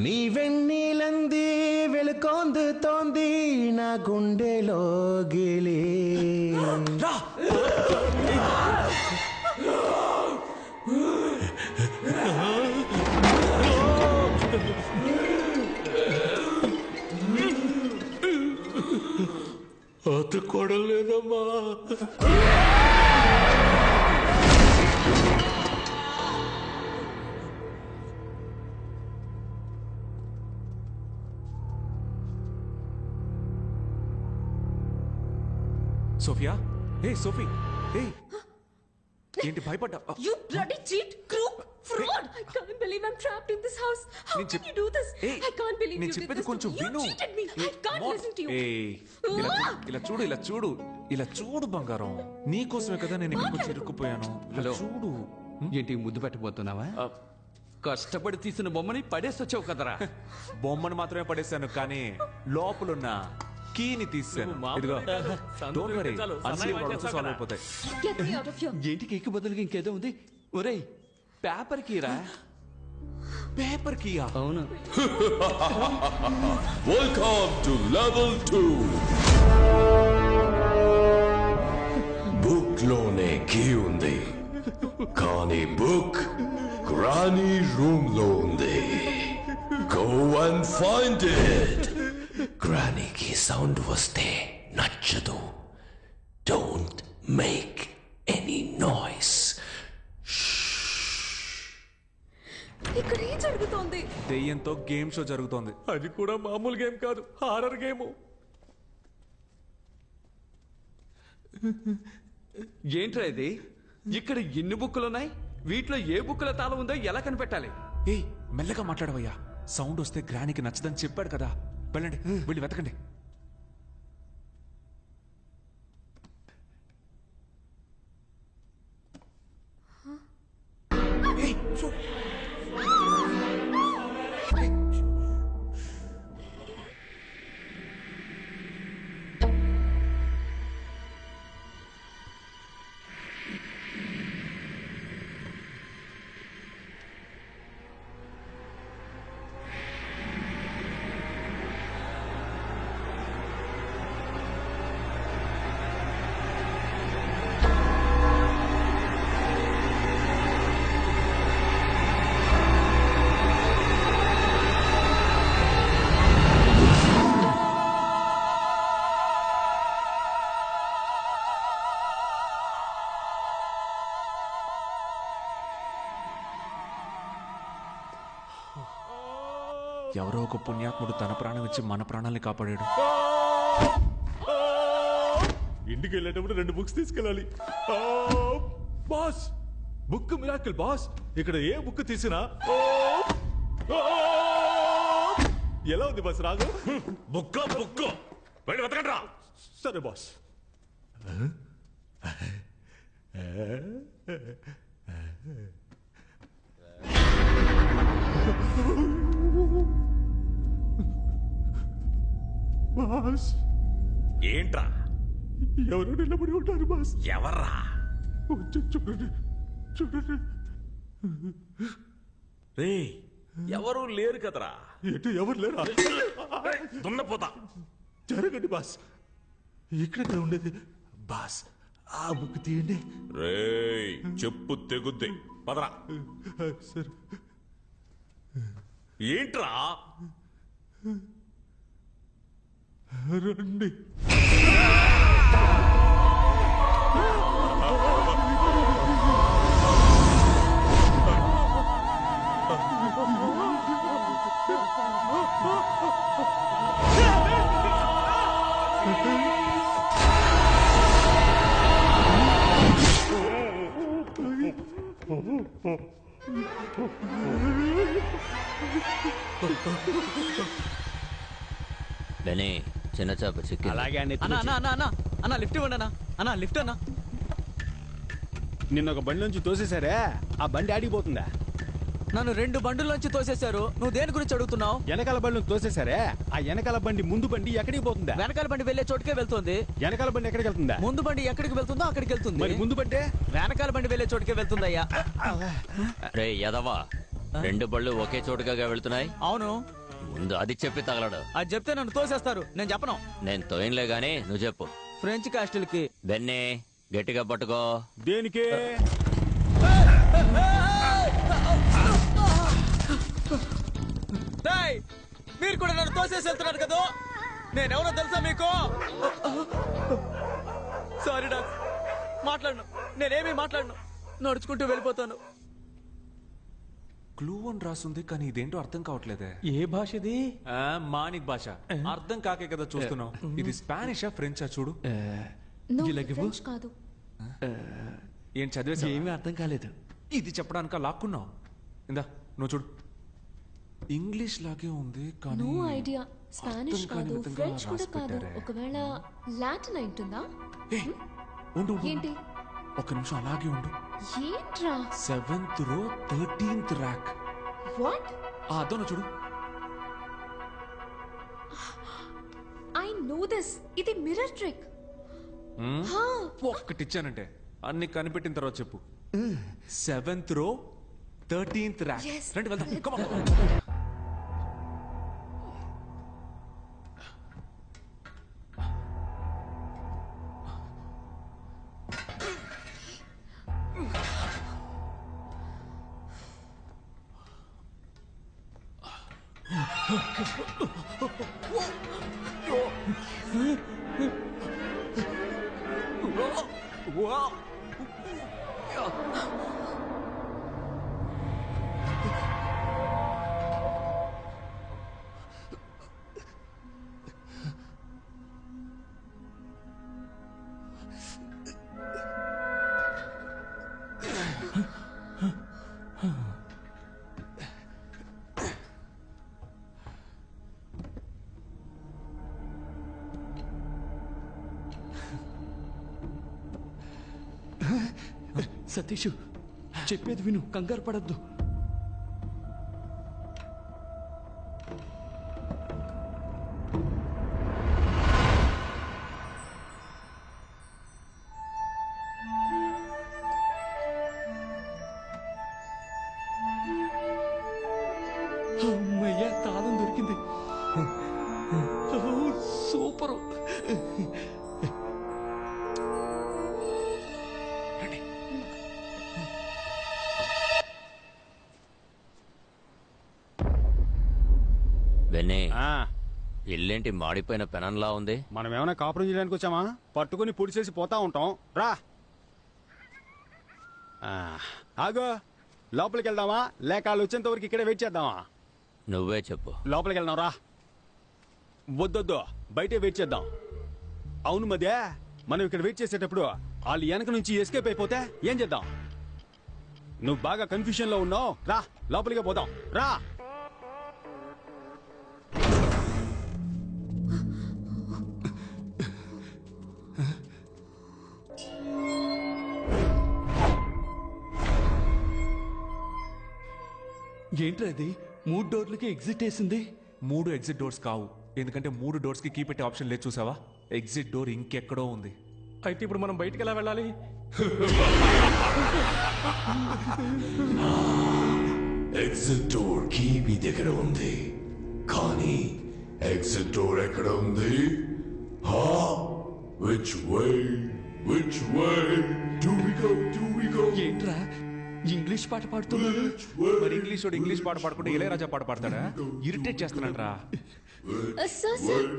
నీవెన్నీలంది వెలుకొందుతోంది నా గుండెలో గిలి. అతుక్కోవడం లేదమ్మా. సోఫియా, హే సోఫీ, హే ఏంటి భయపడ్డా? You bloody cheat, crook, fraud! I can't believe I'm trapped in this house. How can you do this? I can't believe you did this to me. You cheated me. I can't listen to you. ఇలా చూడు బంగారం. నీకోసమే కదా నేను ఇక్కడికి వచ్చి ఇరుక్కుపోయాను. హలో చూడు. ఏంటి ముద్దు పెట్టబోతున్నావా? కష్టపడి తీసిన బొమ్మని పడేసి వచ్చావు కదరా. బొమ్మను మాత్రమే పడేశాను కానీ లోపలున్న కీని తీసాను. ఇదిగో, don't worry, అన్ని problems solve అయిపోతాయి. Get me out of here. ఏంటి కేక్ బదులుగా ఇంకేదో ఉంది? ఒరేయ్, పేపర్ కీరా? Paper Kia? అవును. Welcome to level 2. బుక్ లోనే కీ ఉంది కానీ బుక్ గ్రానీ రూమ్ లో ఉంది. Go and find it. గ్రానీకి సౌండ్ వస్తే నచ్చదు. Don't make any noise. ఇక్కడ ఏం జరుగుతోంది? దెయ్యంతో గేమ్ షో జరుగుతోంది. అది కూడా మామూలు గేమ్ కాదు, హారర్ గేమ్. ఏంట్రా ఇది? ఇక్కడ ఎన్ని బుక్కులున్నాయి? వీటిలో ఏ బుక్కుల తాళం ఉందో ఎలా కనిపెట్టాలి? ఏయ్ మెల్లగా మాట్లాడవయ్యా, సౌండ్ వస్తే గ్రానికి నచ్చదని చెప్పాడు కదా. వెళ్ళండి, వెళ్ళి వెతకండి. ఎవరో ఒక పుణ్యాత్ముడు తన ప్రాణం ఇచ్చి మన ప్రాణాల్ని కాపాడాడు. ఇంటికి వెళ్ళేటప్పుడు 2 బుక్స్ తీసుకెళ్ళాలి. Boss, book miracle boss. ఇక్కడ ఏ బుక్ తీసినా ఎలా ఉంది బాస్ రాగు? బుక్ వెళ్ళి వెతకండ్రా. సరే బాస్. బాస్, ఏంట్రా? ఎవరు నిలబడి ఉంటారు బాస్? ఎవర్రా? చూడండి చూడండి. రే, ఎవరు లేరు కదరా. ఎటు ఎవరు లేరా? దున్నపోతా. జరగండి బాస్, ఇక్కడ ఉండేది బాస్. ఆ బుక్ తీయండి. రేయ్, చెప్పు తెగుద్ది. పదరా. సరే. ఏంట్రా? రండి. బెనీ, చిన్న చేప చిక్కి. అలాగే అన్న లిఫ్ట్ ఇవ్వండి అన్న లిఫ్ట్ అన్న. నిన్న ఒక బండి నుంచి తోసేశారే, ఆ బండి ఆడిపోతుందా? నన్ను 2 బండుల్లోంచి తోసేశారు. నువ్వు దేని గురించి అడుగుతున్నావు? వెనకాల బండి తోసేశారే, ఆ వెనకాల బండి ముందు బండి ఎక్కడికి పోతుందా? వెనకాల బండి వెళ్లే చోటుకే వెళ్తుంది. వెనకాల బండి ఎక్కడికి వెళ్తుందా? ముందు బండి ఎక్కడికి వెళ్తుందో అక్కడికి వెళ్తుంది. మరి ముందు బండి వెనకాల బండి వెళ్లే చోటుకే వెళ్తుందయ్యా. రే యదవా, 2 బళ్ళు ఒకే చోటుగా వెళ్తున్నాయి. అవును. ముందు అది చెప్పి తగలడు. అది చెప్తే నన్ను తోసేస్తారు. నేను చెప్పను. నేను తోయనులే గానీ నువ్వు చెప్పు. ఫ్రెంచ్ కాస్టిల్ కి. బెన్నీ, గట్టిగా పట్టుకో. దేనికి? మీరు కూడా నన్ను తోసేసి వెళ్తున్నారు కదా. నేనెవరో తెలుసా మీకు? సారీ డాక్స్, మాట్లాడను. నేనేమీ మాట్లాడను. నడుచుకుంటూ వెళ్ళిపోతాను. క్లూ అని రాస్తుంది, కానీ ఇదేంటో అర్థం కావట్లేదే. ఏ భాష ఇది? మానిక్ భాష. అర్థం కాకే కదా చూస్తున్నావు. ఇది స్పానిషా ఫ్రెంచా చూడు. ఫ్రెంచ్ కాదు. ఏం చదివేసా? ఏమీ అర్థం కాలేదు. ఇది చెప్పడానికి లాక్కున్నావు. ఇందా నువ్వు చూడు. ఇంగ్లీష్ లాగే ఉంది కానీ నో ఐడియా. స్పానిష్ కాదు, ఫ్రెంచ్ కూడా కాదు. ఒకవేళ లాటిన్ ఉంటుందా? ఉండు. ఏంటి? ఒక నిమిషం అలాగే ఉండు. ఏంట్రా? 7th row 13th rack. What? అదోను చూడు. I know this. ఇది మిర్రర్ ట్రిక్. ఒక్కటిచ్చానంటే అన్ని కనిపెట్టిన తర్వాత చెప్పు. 7th row 13th rack. రండి వెళ్దాం. Come on. సతీష్ చెప్పేది విను, కంగారు పడద్దు. అమ్మయ్య, తాళం దొరికింది. సూపరు. వెన్నీ, ఇల్లేంటి మాడిపోయిన పెనంలా ఉంది? మనం ఏమైనా కాపురం చేయడానికి వచ్చామా? పట్టుకుని పొడి చేసి పోతా ఉంటాం. రా ఆగో, లోపలికి వెళ్దామా లేక వాళ్ళు వచ్చేంత వరకు ఇక్కడే వెయిట్ చేద్దామా? నువ్వే చెప్పు. లోపలికి వెళ్దాం రా. వద్దొద్దు, బయటే వెయిట్ చేద్దాం. అవును మధ్య, మనం ఇక్కడ వెయిట్ చేసేటప్పుడు వాళ్ళు వెనక నుంచి ఎస్కేప్ అయిపోతే ఏం చేద్దాం? నువ్వు బాగా కన్ఫ్యూజన్ లో ఉన్నావు. రా లోపలికి పోదాం. రా. ఏంట్రా ఇది? 3 డోర్లకి ఎగ్జిట్ వేసింది. 3 ఎగ్జిట్ డోర్స్ కావు, ఎందుకంటే 3 డోర్స్ కి కీ పెట్టే ఆప్షన్ లేదు. చూసావా, ఎగ్జిట్ డోర్ ఇంకెక్కడో ఉంది. అయితే ఇప్పుడు మనం బయటికి ఎలా వెళ్ళాలి? ఎగ్జిట్ డోర్ కీ మీ దగ్గర ఉంది, కానీ ఎగ్జిట్ డోర్ ఎక్కడ ఉంది? Which way do we go? ఏంట్రా ఇంగ్లీష్ పాట పాడుతున్నాడు? మరి ఇంగ్లీష్ వాడు ఇంగ్లీష్ పాట పాడుకుంటే ఇళయరాజా పాట పాడతాడా? ఇరిటేట్ చేస్తున్నాడ్రా. Sir,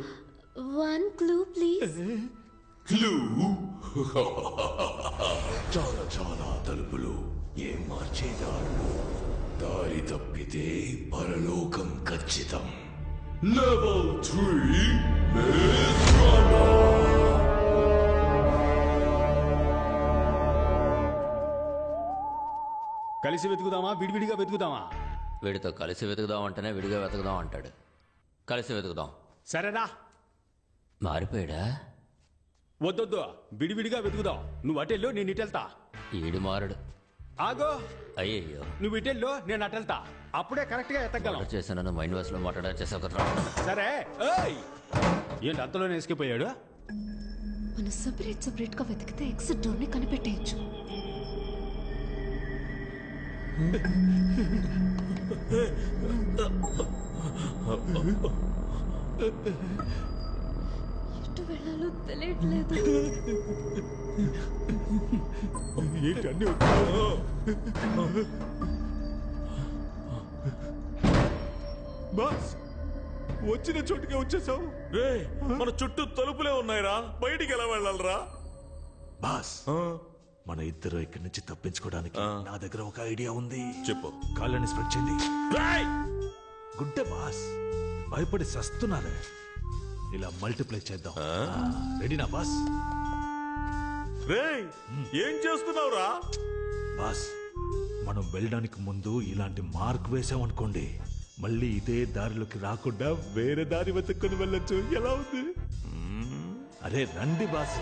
1 clue please. క్లూ? చాలా తలుపులు, ఏం మార్చేదారులు, దారి తప్పితే పరలోకం ఖచ్చితం. లెవెల్ 3 కలిసి వెతుకుదామా విడివిడిగా వెతుకుదామా? వీడితో కలిసి వెతుకుదాం అంటేనే విడిగా వెతుకుదాం అంటాడు. కలిసి వెతుకుదాం. సరేనా? మారిపోయాడా? వద్దొద్దు, విడివిడిగా వెతుకుదాం. నువ్వు అటెల్లో, నేను ఇటెళ్తా. ఈడు మారడు. ఆగో, అయ్యయ్యో, నువ్వు ఇటెల్లో, నేను అటెళ్తా. అప్పుడే కరెక్ట్ గా ఎత్తగలం. చేశాను మైండ్ వాష్ లో మాట్లాడా. సరే. ఏంటి అంతలోనే ఎస్కేపోయాడు? మనం సపరేట్ గా వెతికితే ఎగ్జిట్ డోర్ ని కనిపెట్టేయచ్చు. ఎటు వెళ్ళాలో తెలియట్లేదు. బాస్, వచ్చిన చోటుకే వచ్చేసావు. రే, మన చుట్టూ తలుపులే ఉన్నాయిరా, బయటికి ఎలా వెళ్ళాలరా? బాస్, మన ఇద్దరు ఇక్కడి నుంచి తప్పించుకోవడానికి నా దగ్గర ఒక ఐడియా ఉంది. చెప్పు. కాళ్ళని స్ప్రెడ్ చేయండి. గుడ్డ బాస్, భయపడి సస్తున్నారే. ఇలా మల్టిప్లై చేద్దాం. రెడీనా బాస్? రే, ఏం చేస్తున్నావురా? బాస్, మనం వెళ్ళడానికి ముందు ఇలాంటి మార్క్ వేసామనుకోండి, మళ్ళీ ఇదే దారిలోకి రాకుండా వేరే దారి వెతుక్కొని వెళ్ళొచ్చు. ఎలా ఉంది? అరే రండి బాస్,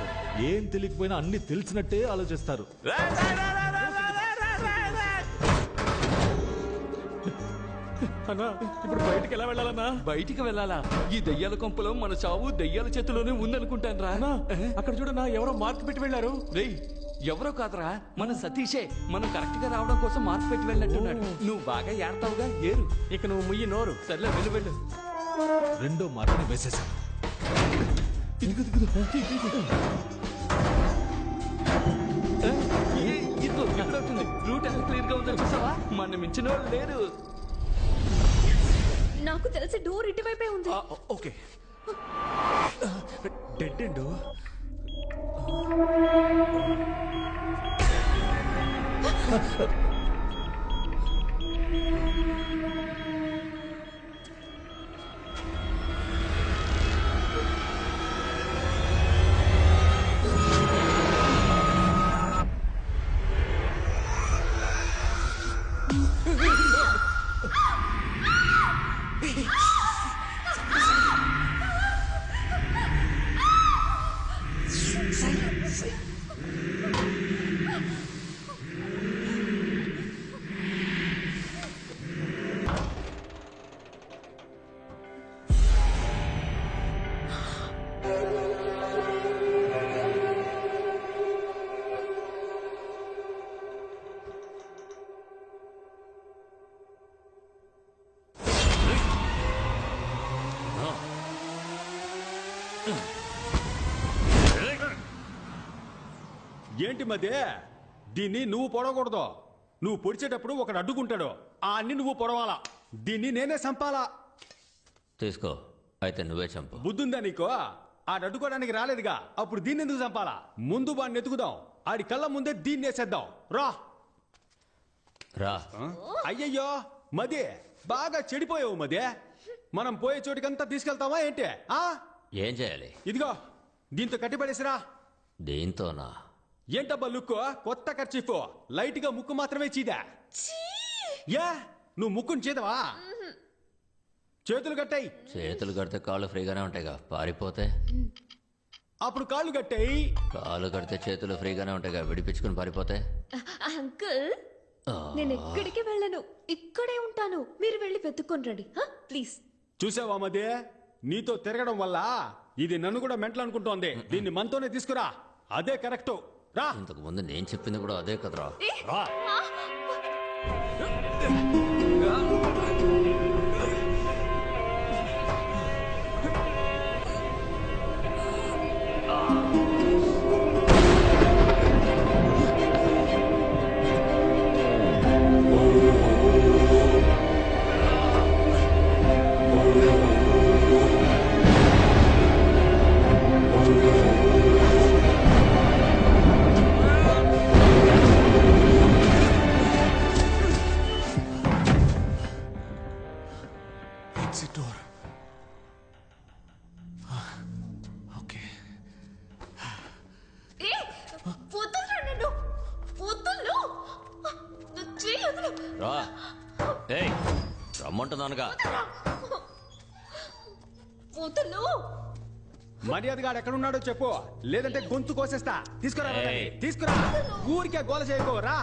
ఏం తెలియకపోయినా అన్ని తెలిసినట్టే ఆలోచిస్తారు. అన్నా, ఇప్పుడు బయటికి ఎలా వెళ్ళాలన్నా? బయటికి వెళ్ళాలా? ఈ దెయ్యాల కొంపలో మన చావు దెయ్యాల చేతిలోనే ఉందనుకుంటాను రా. అక్కడ చూడన్నా, ఎవరో మార్క్ పెట్టి వెళ్ళారు. రేయ్, ఎవరో కాదురా, మన సతీషే. మనం కరెక్ట్ గా రావడం కోసం మార్క్ పెట్టి వెళ్ళినట్టున్నాడు. నువ్వు బాగా ఏడతావుగా, ఏరు. ఇక నువ్వు ముయ్యి నోరు. సర్లే, వెళ్ళు. రెండో మార్కుని వేసేసాం. ఎక్కడవుతుంది? రూట్ ఎంత క్లియర్ గా ఉందో చూసావా? మన మించిన వాళ్ళు లేరు. నాకు తెలిసి డోర్ ఇటువైపే ఉంది. ఓకే. Dead end. ఏంటి మధ్య దీన్ని నువ్వు పొడవకూడదు. నువ్వు పొడిచేటప్పుడు ఒకడు అడ్డుకుంటాడు, ఆ అన్ని నువ్వు పొడవాలా. దీన్ని నేనే చంపాలా. తీసుకో, అయితే నువ్వే చంపు. బుద్ధుందా నీకు? ఆ అడ్డుకోవడానికి రాలేదుగా, అప్పుడు దీన్ని ఎందుకు చంపాలా? ముందు వాడిని ఎత్తుకుదాం, ఆడి కళ్ళ ముందే దీన్ని వేసేద్దాం. రా రా. అయ్యయ్యో మదే, బాగా చెడిపోయావు మదే. మనం పోయే చోటికంతా తీసుకెళ్తావా ఏంటి? ఏం చేయాలి? ఇదిగో దీంతో కట్టిపడేసిరా. దీంతోనా? ఏంటబ్బా లుక్? కొత్త ఖర్చీఫ్, లైట్ గా ముక్కు మాత్రమే చీదా. యా, నువ్వు ముక్కుని చీదవా? చేతులు కట్టాయి. చేతులు కడితే కాళ్ళు ఫ్రీగానే ఉంటాయిగా, పారిపోతే అప్పుడు కాళ్ళు కట్టాయి. కాళ్ళు కడితే చేతులు ఫ్రీగానే ఉంటాయిగా, విడిపించుకుని పారిపోతే. అంకుల్, నేను ఎక్కడికి వెళ్ళను, ఇక్కడే ఉంటాను. మీరు వెళ్ళి వెతుక్కొని రండి ప్లీజ్. చూసావా మదే, నీతో తిరగడం వల్ల ఇది నన్ను కూడా మెంటల్ అనుకుంటోంది. దీన్ని మనతోనే తీసుకురా, అదే కరెక్ట్. రా. ఇంతకు ముందు నేను చెప్పింది కూడా అదే కదరా. రా. రమ్మంటున్నానుగా. మర్యాదగా ఎక్కడున్నాడో చెప్పు, లేదంటే గొంతు కోసేస్తా. తీసుకురా తీసుకురా, ఊరికే గోల చేయకోరా.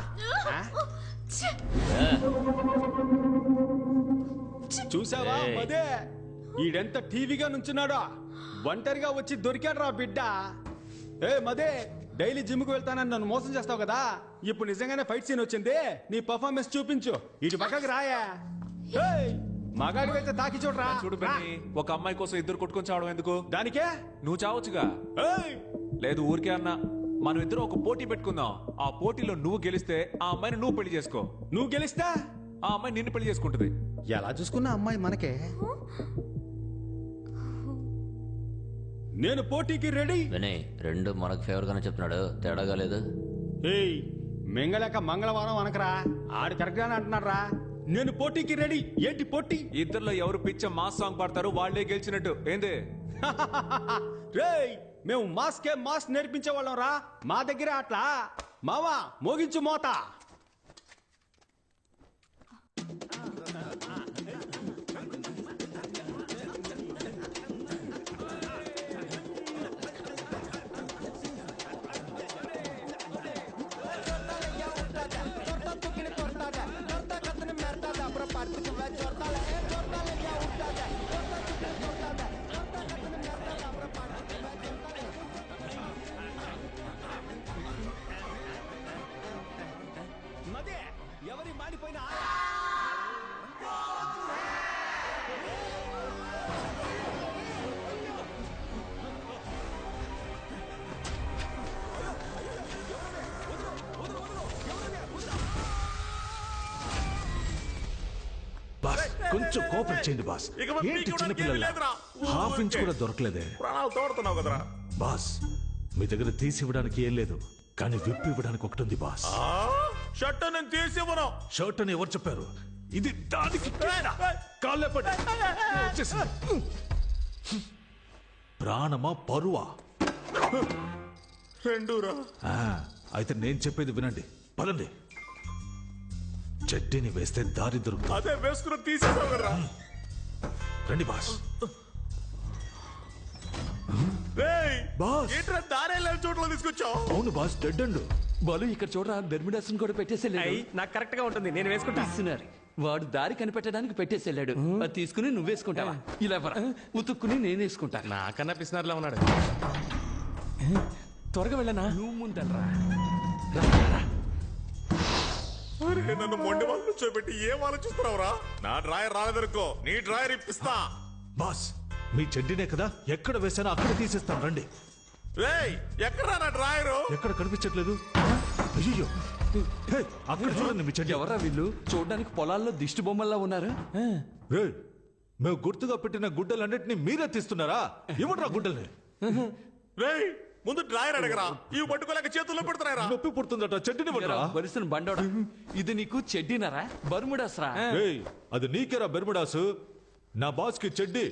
చూసావా మదే, ఈడెంత టీవీగా నుంచున్నాడో. ఒంటరిగా వచ్చి దొరికాడు రా బిడ్డ. ఏ మదే, డైలీ జిమ్ కు వెళ్తానని నన్ను మోసం చేస్తావు కదా, ఇప్పుడు నిజంగానే ఫైట్ సీన్ వచ్చింది. నీ పర్ఫార్మెన్స్ చూపించు. ఇటు పక్కకి రాయా. మగాడి అయితే తాకి చూడరా. చూడు బెన్నీ, ఒక అమ్మాయి కోసం ఇద్దరు కొట్టుకొని చావడం ఎందుకు? దానికే నువ్వు చావచ్చుగా. లేదు ఊరికే అన్నా, మనం ఇద్దరం ఒక పోటీ పెట్టుకుందాం. ఆ పోటీలో నువ్వు గెలిస్తే ఆ అమ్మాయిని నువ్వు పెళ్లి చేసుకో. నువ్వు గెలిస్తే ఆ అమ్మాయి నిన్ను పెళ్లి చేసుకుంటుంది. ఎలా చూసుకున్న అమ్మాయి మనకే. నేను పోటీకి రెడీ. వినయ్, రెండు మనకు ఫేవర్ గానే చెప్తున్నాడు, తేడాగా లేదు. ఏయ్, మెంగళక మంగళవారం అనకరా, ఆడు కరెక్ట్ గానే అంటున్నాడు రా. నేను పోటీకి రెడీ. ఏంటి పోటీ? ఇద్దరులో ఎవరు పిచ్చ మాస్ సాంగ్ పాడతారు వాళ్లే గెలిచినట్టు. ఏంది? రేయ్, మేము మాస్కే మాస్ నేర్పించే వాళ్ళం రా. మా దగ్గర అట్లా. మావా, మోగించు మోత. ఎవరి మాడిపోయిన కొంచెం కోఆపరేట్ చేయండి బాస్. ఏంటి చిన్నపిల్లల హాఫ్ ఇంచ్ కూడా దొరకలేదే. ప్రాణాలు తోడుతున్నావు కదరా బాస్. మీ దగ్గర తీసి ఇవ్వడానికి ఏం లేదు, కానీ విప్పి ఇవ్వడానికి ఒకటి ఉంది బాస్. షర్ట్ నేను తీసి ఇవ్వను. షర్ట్ అని ఎవరు చెప్పారు? ఇది దానికి కాళ్ళే పడి వచ్చేసింది. ప్రాణమా పరువా? రెండూరా. అయితే నేను చెప్పేది వినండి, పదండి. చెడ్డీని వేస్తే దారి దొరుకుతుంది. అదే వేసుకుని తీసేసావు కదరా. రండి బాస్. ఏంట్రా దారే లేని చోట్ల తీసుకొచ్చావు? అవును బాస్, డెడ్ అండ్ బాలు ఇక్కడ చూడరా, బెర్మిడాస్ కూడా పెట్టేసేళ్ళాడు. నాకు కరెక్ట్ గా ఉంటుంది, నేను వేసుకుంటా. వాడు దారి కనిపెట్టడానికి పెట్టేసేళ్ళాడు. అది తీసుకుని నువ్వు వేసుకుంటావా? ఇలా ఉతుక్కుని నేను వేసుకుంటా. నాకన్నా పిసినారులా ఉన్నాడు. త్వరగా వెళ్ళనా? నువ్వు ముందరా. నన్ను మొండి వాళ్ళు కూర్చోబెట్టి ఏం ఆలోచిస్తున్నావురా? నా డ్రాయర్ రాలేదనుకో, నీ డ్రాయర్ ఇప్పిస్తా. బాస్, మీ చెడ్డీనే కదా, ఎక్కడ వేసానో అక్కడ తీసేస్తాను. రండి. ఎక్కడ డ్రాయరు ఎక్కడ కనిపించట్లేదు. అయ్యో అక్కడ చూడండి మీ చెడ్డి. ఎవరా వీళ్ళు? చూడడానికి పొలాల్లో దిష్టి బొమ్మల్లా ఉన్నారు. మేము గుర్తుగా పెట్టిన గుడ్డలన్నిటిని మీరే తీస్తున్నారా? ఇవ్వట్రా గుడ్డల్ని. ముందు డ్రాయర్ అడగరా, ఇవి పట్టుకోలేక చేతుల్లో పెడుతున్నారా? నొప్పి పుడుతుందట. చెడ్డిని వరుసను బండోడా, ఇది నీకు చెడ్డినారా? బర్ముడాస్రా. అది నీకేరా బెర్ముడాసు. నా బాస్ కి చెడ్డి.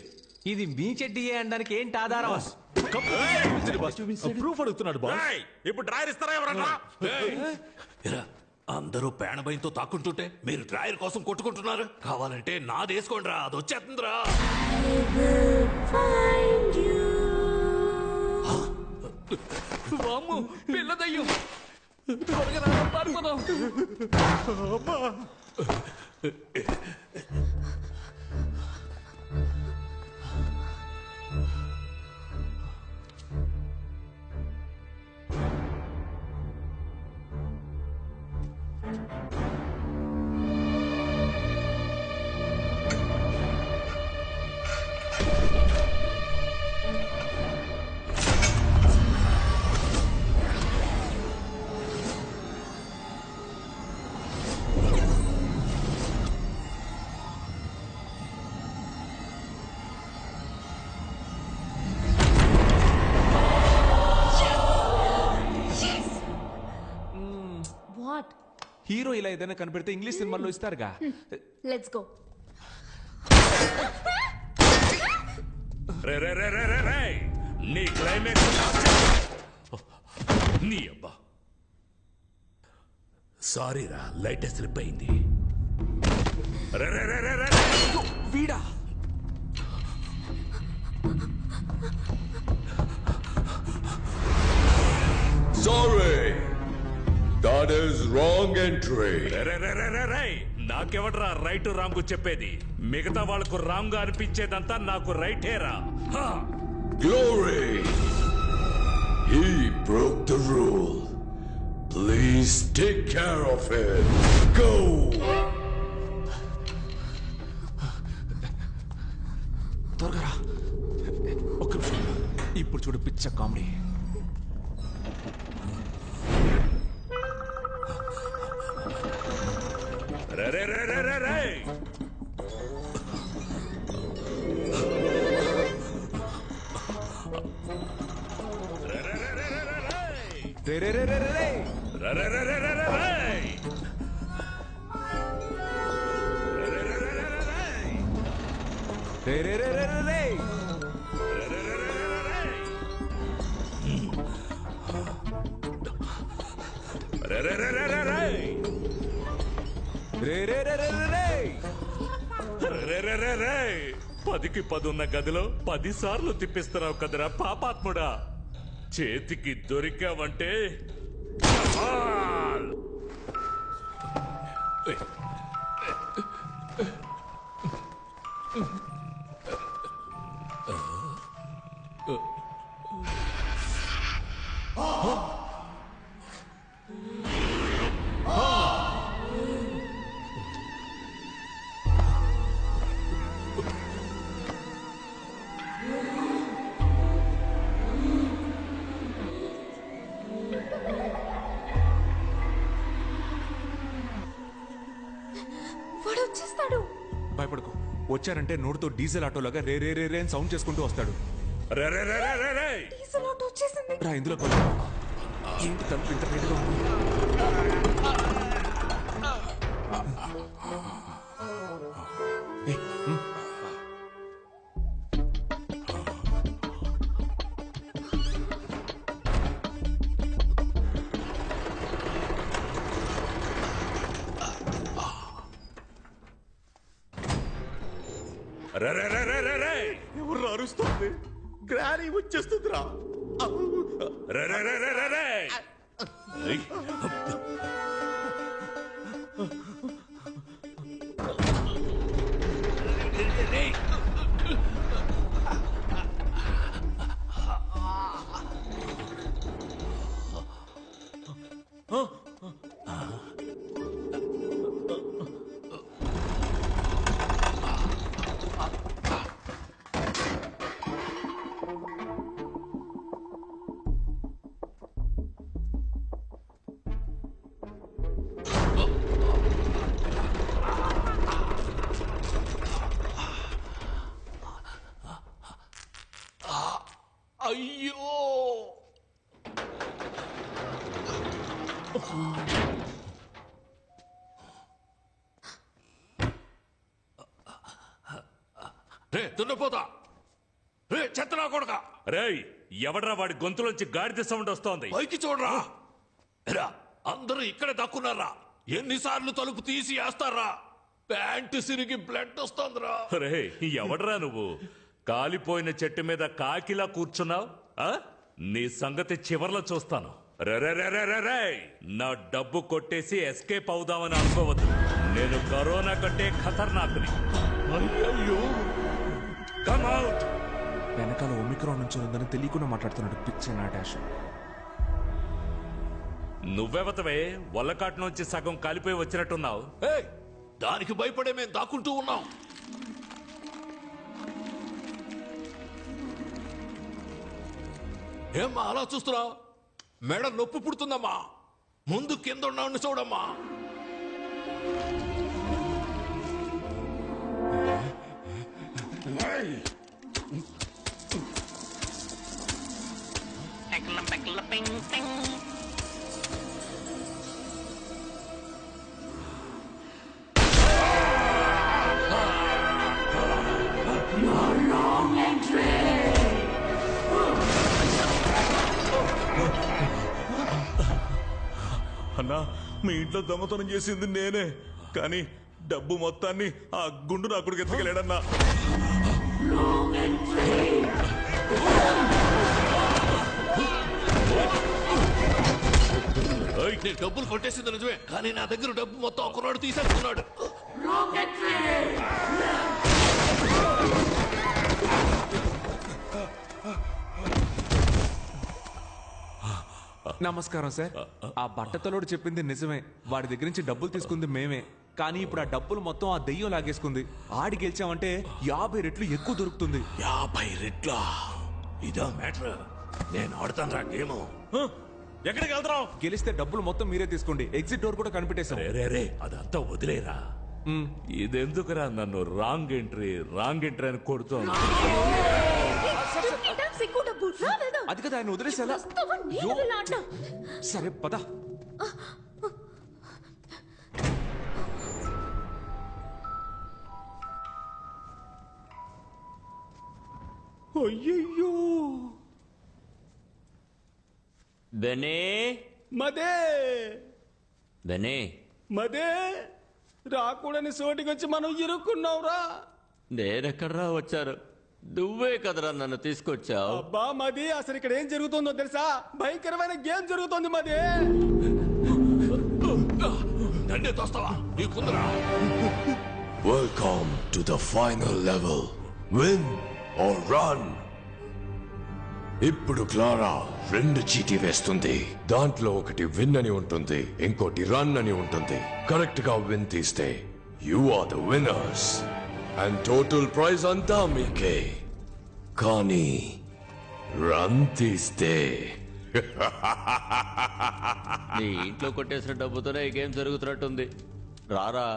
ఇది మీ చెడ్డియే అనడానికి ఏంటి ఆధారం? ప్రూఫ్ అడుగుతున్నాడు బాస్. ఇప్పుడు డ్రాయర్ ఇస్తారా ఎవరన్నా? అందరూ పేణభయంతో తాకుంటుంటే మీరు డ్రాయర్ కోసం కొట్టుకుంటున్నారు. కావాలంటే నాది వేసుకోండి రా, అది వచ్చేస్తుందిరా. పిల్లదయ్యం త్వరగా పారిపోదాం. హీరో ఇలా ఏదైనా కనిపెడితే ఇంగ్లీష్ సినిమాల్లో ఇస్తారుగా. Let's go. నీ క్లైమాక్స్ నీ అబ్బా. సారీ రా, లైట్ స్లిప్ అయింది. వీడా Sorry, that is wrong entry. నాకెవడ్రా రైట్ రాంగ్ చెప్పేది? మిగతా వాళ్ళకు రాంగ్ అనిపించేదంతా నాకు రైటేరా. Glory, he broke the rule. Please take care of it. Go. త్వరగా ఒక్క నిమిషం. ఇప్పుడు చూడు పిచ్చ కామెడీ. పదికి 10 ఉన్న గదిలో 10 సార్లు తిప్పిస్తున్నావు కదరా పాపాత్ముడా. చేతికి దొరికావంటే వాడు వచ్చేస్తాడు. భయపడకు. వచ్చారంటే నోటితో డీజిల్ ఆటోలాగా రే రే రే రే అని సౌండ్ చేసుకుంటూ వస్తాడు. డీజిల్ ఆటో వచ్చేసింది. రా ఇందులో ఏంటి తలుపు ఇంత రేటుగా ఉంది? ఎవరు అరుస్తుంది? గ్రానీ వచ్చేస్తుందిరా. రే దున్నపోతా, రే చెత్తనా కొడక, రేయ్ ఎవడ్రా వాడి గొంతులోంచి గాడిద సౌండ్ వస్తోంది? పైకి చూడరా. రా, అందరూ ఇక్కడే దక్కున్నారా? ఎన్నిసార్లు తలుపు తీసి వేస్తారా? Pant సిరిగి blood వస్తోందిరా. రే ఎవడ్రా నువ్వు? కాలిపోయిన చెట్టు మీద కాకిలా కూర్చున్నావు. నీ సంగతి చివర్లో చూస్తాను. రే నా డబ్బు కొట్టేసి ఎస్కేప్ అవుదామని అనుకోవద్దు. నేను కరోనా కంటే ఖతర్నాక్ని. అయ్యో, కమ్ అవుట్. వెనకాల ఒమిక్రాన్ నుంచి ఉందని తెలియకుండా మాట్లాడుతున్నాడు పిచ్చే నా డాష్. నువ్వెవతవే వల్లకాటు నుంచి సగం కాలిపోయి వచ్చినట్టున్నావు. దానికి భయపడే మేము దాక్కుంటూ ఉన్నాం. ఏమ్మా అలా చూస్తున్నావు? మెడ నొప్పి పుడుతుందమ్మా. ముందు కింద ఉన్నాన్ని చూడమ్మా. అన్నా, మీ ఇంట్లో దొంగతనం చేసింది నేనే, కానీ డబ్బు మొత్తాన్ని ఆ గుండు నా కొడుకు ఎత్తుకెళ్ళాడన్నా. నేను డబ్బులు కొట్టేసింది నిజమే, కానీ నా దగ్గర డబ్బు మొత్తం ఒకనాడు తీసేసుకున్నాడు. నమస్కారం సార్. ఆ బట్టతలోడు చెప్పింది నిజమే. వాడి దగ్గర నుంచి డబ్బులు తీసుకుంది మేమే, కానీ ఇప్పుడు ఆ డబ్బులు మొత్తం ఆ దెయ్యం లాగేసుకుంది. ఆడి గెలిచామంటే 50 రెట్లు ఎక్కువ దొరుకుతుంది. 50 రెట్లా? ఇదా మ్యాటర్? నేను ఆడతాను రా గేమ్. ఎక్కడికి వెళ్తాం? గెలిస్తే డబ్బులు మొత్తం మీరే తీసుకోండి. ఎగ్జిట్ డోర్ కూడా కనిపెట్టేశాం. రే అదంతా వదిలేరా. ఇదెందుకురా నన్ను రాంగ్ ఎంట్రీ అని కొడుతోంది? అది కదా ఆయన వదిలేసేలా. సరే పద. అయ్యయ్యో బెనే మదే బెనే మదే రాకూడని సోటికొచ్చి మనం ఇరుక్కున్నావురా. నేనెక్కడ్రా వచ్చారు? నువ్వే కదరా నన్ను తీసుకొచ్చావు. అబ్బా మది, అసలు ఇక్కడ ఏం జరుగుతుందో తెలుసా? భయంకరమైన గేమ్ జరుగుతోంది మది. నన్నే తోస్తావా? నీకుందరా? Welcome to the final level, win or run. ఇప్పుడు క్లారా 2 చీటీ వేస్తుంది. దాంట్లో ఒకటి విన్ అని ఉంటుంది, ఇంకోటి రన్ అని ఉంటుంది. కరెక్ట్ గా విన్ తీస్తే you are the winners and total prize అంతా మీకే. కానీ రన్ తీస్తే నీ ఇంట్లో కొట్టేసిన డబ్బుతోనే ఈ గేమ్ జరుగుతున్నట్టుంది. రారా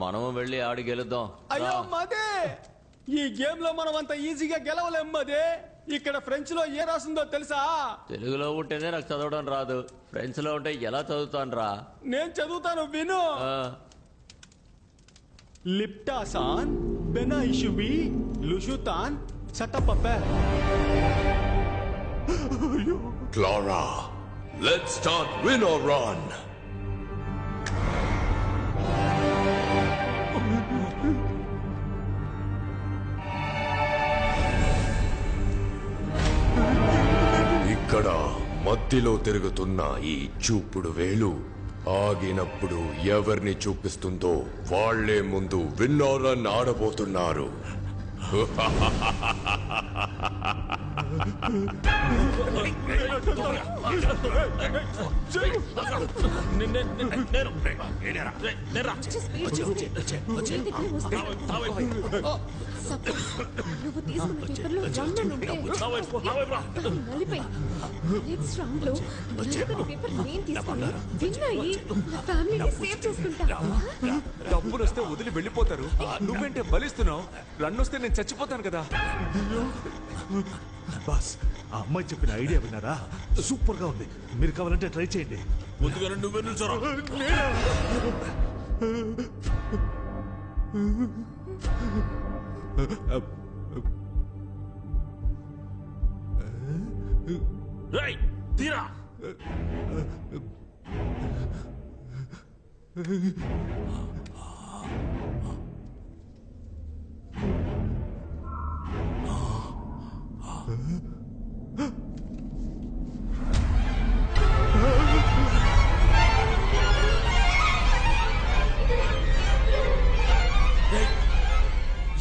మనము వెళ్ళి ఆడి గెలుద్దాం. అయ్యో మదే, ఈ గేమ్ లో మనం అంత ఈజీగా గెలవలేం మదే. ఇక్కడ ఫ్రెంచ్ లో ఏ రాసిందో తెలుసా? తెలుగులో ఉంటేనే నాకు చదవడం రాదు. ఫ్రెంచ్ లో ఉంటే ఎలా చదువుతాను రా? నేను చదువుతాను విను. లిప్టాసాన్ బెనాయిషుబి లుషుతాన్ సటపపే. Clara, let's start win or run. ఇక్కడ మధ్యలో తిరుగుతున్న ఈ చూపుడు వేలు ఆగినప్పుడు ఎవరిని చూపిస్తుందో వాళ్లే ముందు విన్ ఆర్ రన్ ఆడబోతున్నారు. నువ్వు తీసుకున్న పేపర్లో రన్ అని ఉంటే నలిపై నెక్స్ట్ రౌండ్ లో పేపర్ నేను తీసుకుని విన్ అయ్యి నా ఫ్యామిలీని సేవ్ చేసుకుంటా. డబ్బులు వస్తే వదిలి వెళ్ళిపోతారు, నువ్వేంటే బలిస్తున్నావు. రన్ వస్తే నేను చచ్చిపోతాను కదా. బాస్, ఆ అమ్మాయి చెప్పిన ఐడియా విన్నారా? సూపర్ గా ఉంది. మీరు కావాలంటే ట్రై చేయండి. ముందుగా నువ్వే నిల్చోరా. రేయ్, తీరా.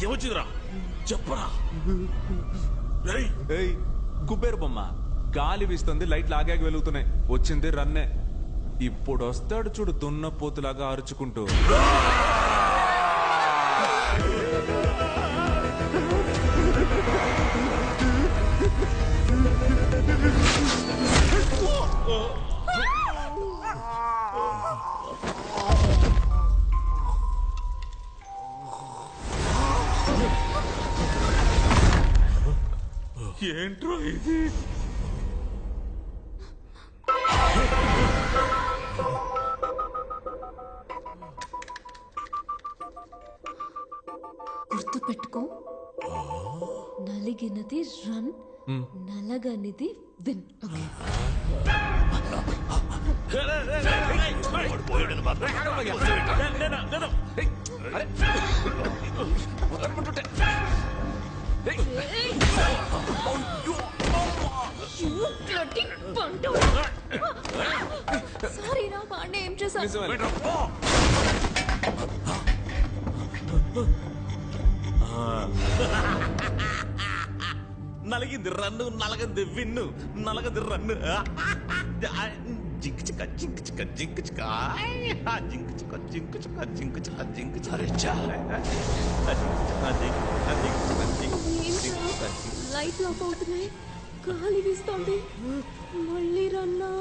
ఏమొచ్చిందిరా చెప్పరా. కుబేరు బొమ్మ గాలి వీస్తుంది, లైట్లు ఆగాగి వెలుగుతున్నాయి. వచ్చింది రన్నే. ఇప్పుడు వస్తాడు చూడు దున్నపోతులాగా అరుచుకుంటూ. ఏంట్రో ఇది? గుర్తు పెట్టుకో, నలిగినది రన్, నలగనిది విన్. సారీ రా, పాండే ఏం చేశాను? నలిగింది రన్ను, నలగంది విన్ను, నలగంది రన్ను. జింక్ చిక్క జింక్ చిక్క జింక్ చిక్క జింక్ చిక్క జింక్ చిక్క జింక్ చిక్క జింక్ చిక్క. లైట్ ఆఫ్ అవుతున్నాయి, గాలి వీస్తోంది. మళ్ళీ రన్నా.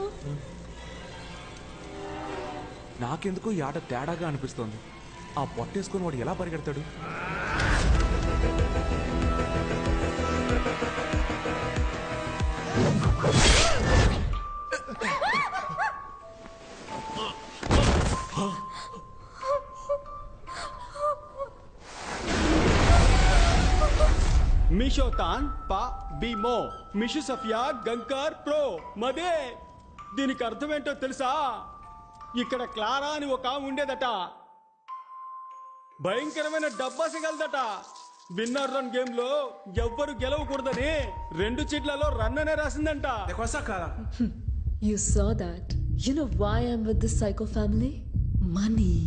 నాకెందుకు ఈ ఆట తేడాగా అనిపిస్తోంది. ఆ పొట్టేసుకొని వాడు ఎలా పరిగెడతాడు? మిషోతాన్ పా బిమో మిషు సఫియా గంకార్ ప్రో మదే. దీనికి అర్థమేంటో తెలుసా? ఇక్కడ క్లారా అని ఒక ఆమె ఉండేదట. భయంకరమైన డబ్బాసగలదట. విన్నర్ రన్ గేమ్ లో ఎవ్వరు గెలవకూడదని 2 చీట్లలో రన్ అనే రాసిందంట. You saw that. You know why I'm with this psycho family? Money.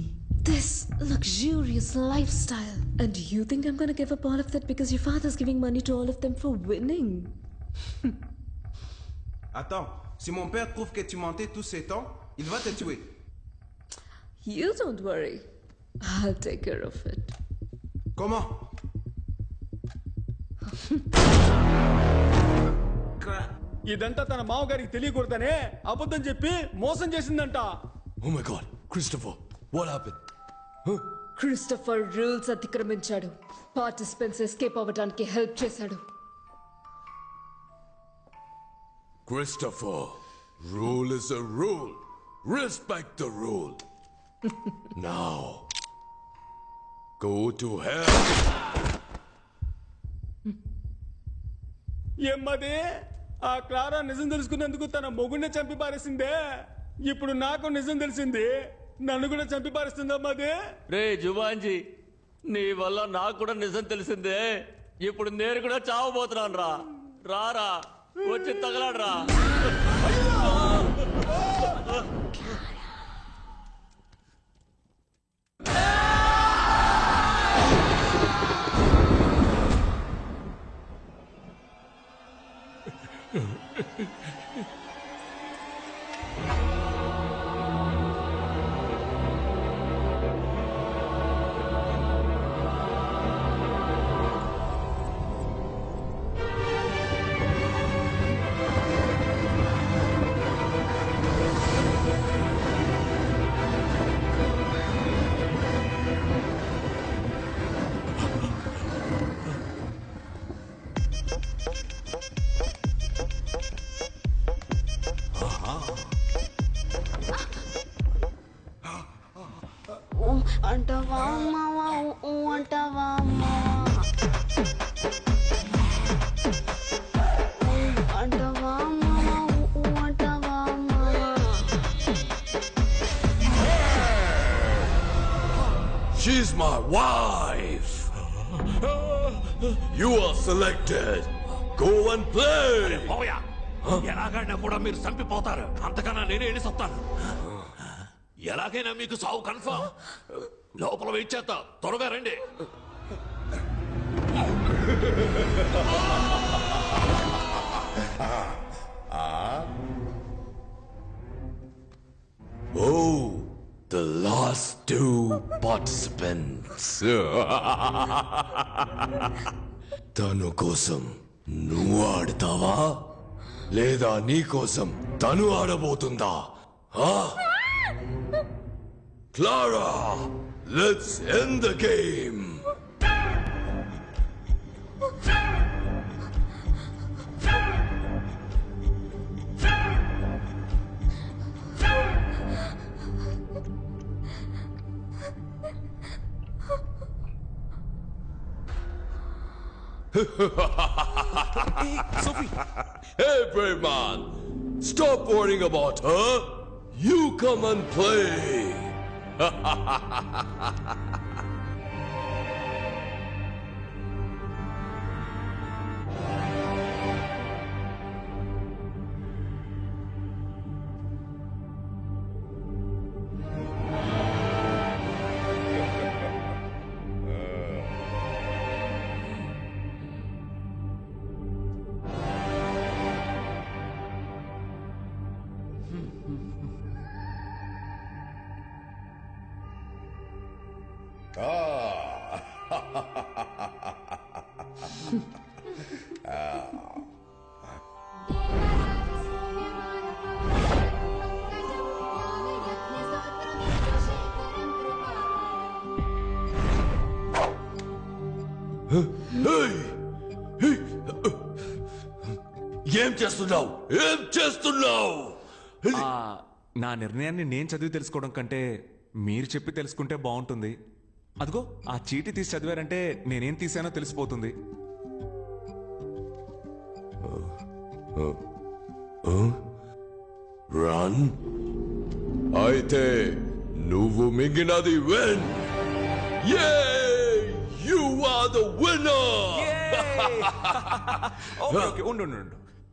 This luxurious lifestyle. And you think I'm gonna give up all of that because your father's giving money to all of them for winning? Attends, si mon père trouve que tu mentais tous ces temps, il va te tuer. You don't worry. I'll take care of it. Comment? ఇదంతా తన మామగారికి తెలియకూడదనే అబద్ధం చెప్పి మోసం చేసిందంట. Oh my god, Christopher, what happened? Christopher rules అతిక్రమించాడు. పార్టిసిపెంట్స్ ఎస్కేప్ అవ్వడానికి హెల్ప్ చేశాడు. Christopher, rule is a rule. Respect the rule. Now, go to hell. ఏమ్మది? ఆ క్లారా నిజం తెలుసుకున్నందుకు తన మొగుడిని చంపి పారేసిందే. ఇప్పుడు నాకు నిజం తెలిసింది, నన్ను కూడా చంపి పారేస్తుందమ్మది. రే జుబాంజీ, నీ వల్ల నాకు కూడా నిజం తెలిసిందే. ఇప్పుడు నేను కూడా చావబోతున్నాను రా. రారా, వచ్చి తగలాడరా. అంటవా మావా అంటవా అంటవా మావా అంటవా She's my wife. You are selected. Go and play. పోయా ఎలాగైనా కూడా మీరు చంపిపోతారు. అంతకన్నా నేనే వెళ్ళి చెప్తాను. ఎలాగైనా మీకు సావు కన్ఫర్మ్. లోపల వెయిట్ చేస్తా. త్వరగా రండి. Oh, the last two participants. తను కోసం నువ్వు ఆడతావా లేదా నీ కోసం తను ఆడబోతుందా? Clara, let's end the game. Sophie! Hey, brave man! Stop worrying about her! You come and play! ఏం చేస్తున్నావు? ఏం చేస్తున్నావు? నా నిర్ణయాన్ని నేను చదివి తెలుసుకోవడం కంటే మీరు చెప్పి తెలుసుకుంటే బాగుంటుంది. అదిగో ఆ చీటీ తీసి చదివారంటే నేనేం తీసానో తెలిసిపోతుంది. రన్ అయితే నువ్వు మిగిలినది win. You are the winner. Okay ఉండు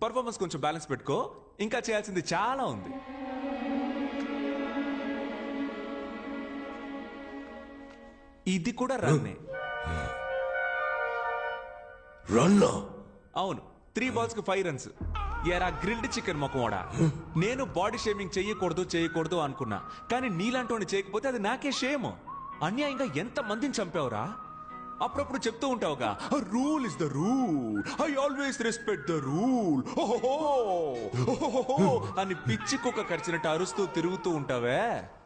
పర్ఫార్మెన్స్ కొంచెం బ్యాలెన్స్ పెట్టుకో. ఇంకా చేయాల్సింది చాలా ఉంది. ఇది కూడా రన్నే. రన్నా? అవును, 3 balls కి 5 runs. ఎరా గ్రిల్డ్ చికెన్ మొక్కమోడా. నేను బాడీ షేమింగ్ చేయకూడదు అనుకున్నా, కానీ నీలాంటి చేయకపోతే అది నాకే షేమ్. అన్యాయంగా ఎంత మందిని చంపావురా. అప్పుడప్పుడు చెప్తూ ఉంటావుగా, rule is the rule, I always respect the rule అని పిచ్చి కుక్క కరిచినట్టు అరుస్తూ తిరుగుతూ ఉంటావే.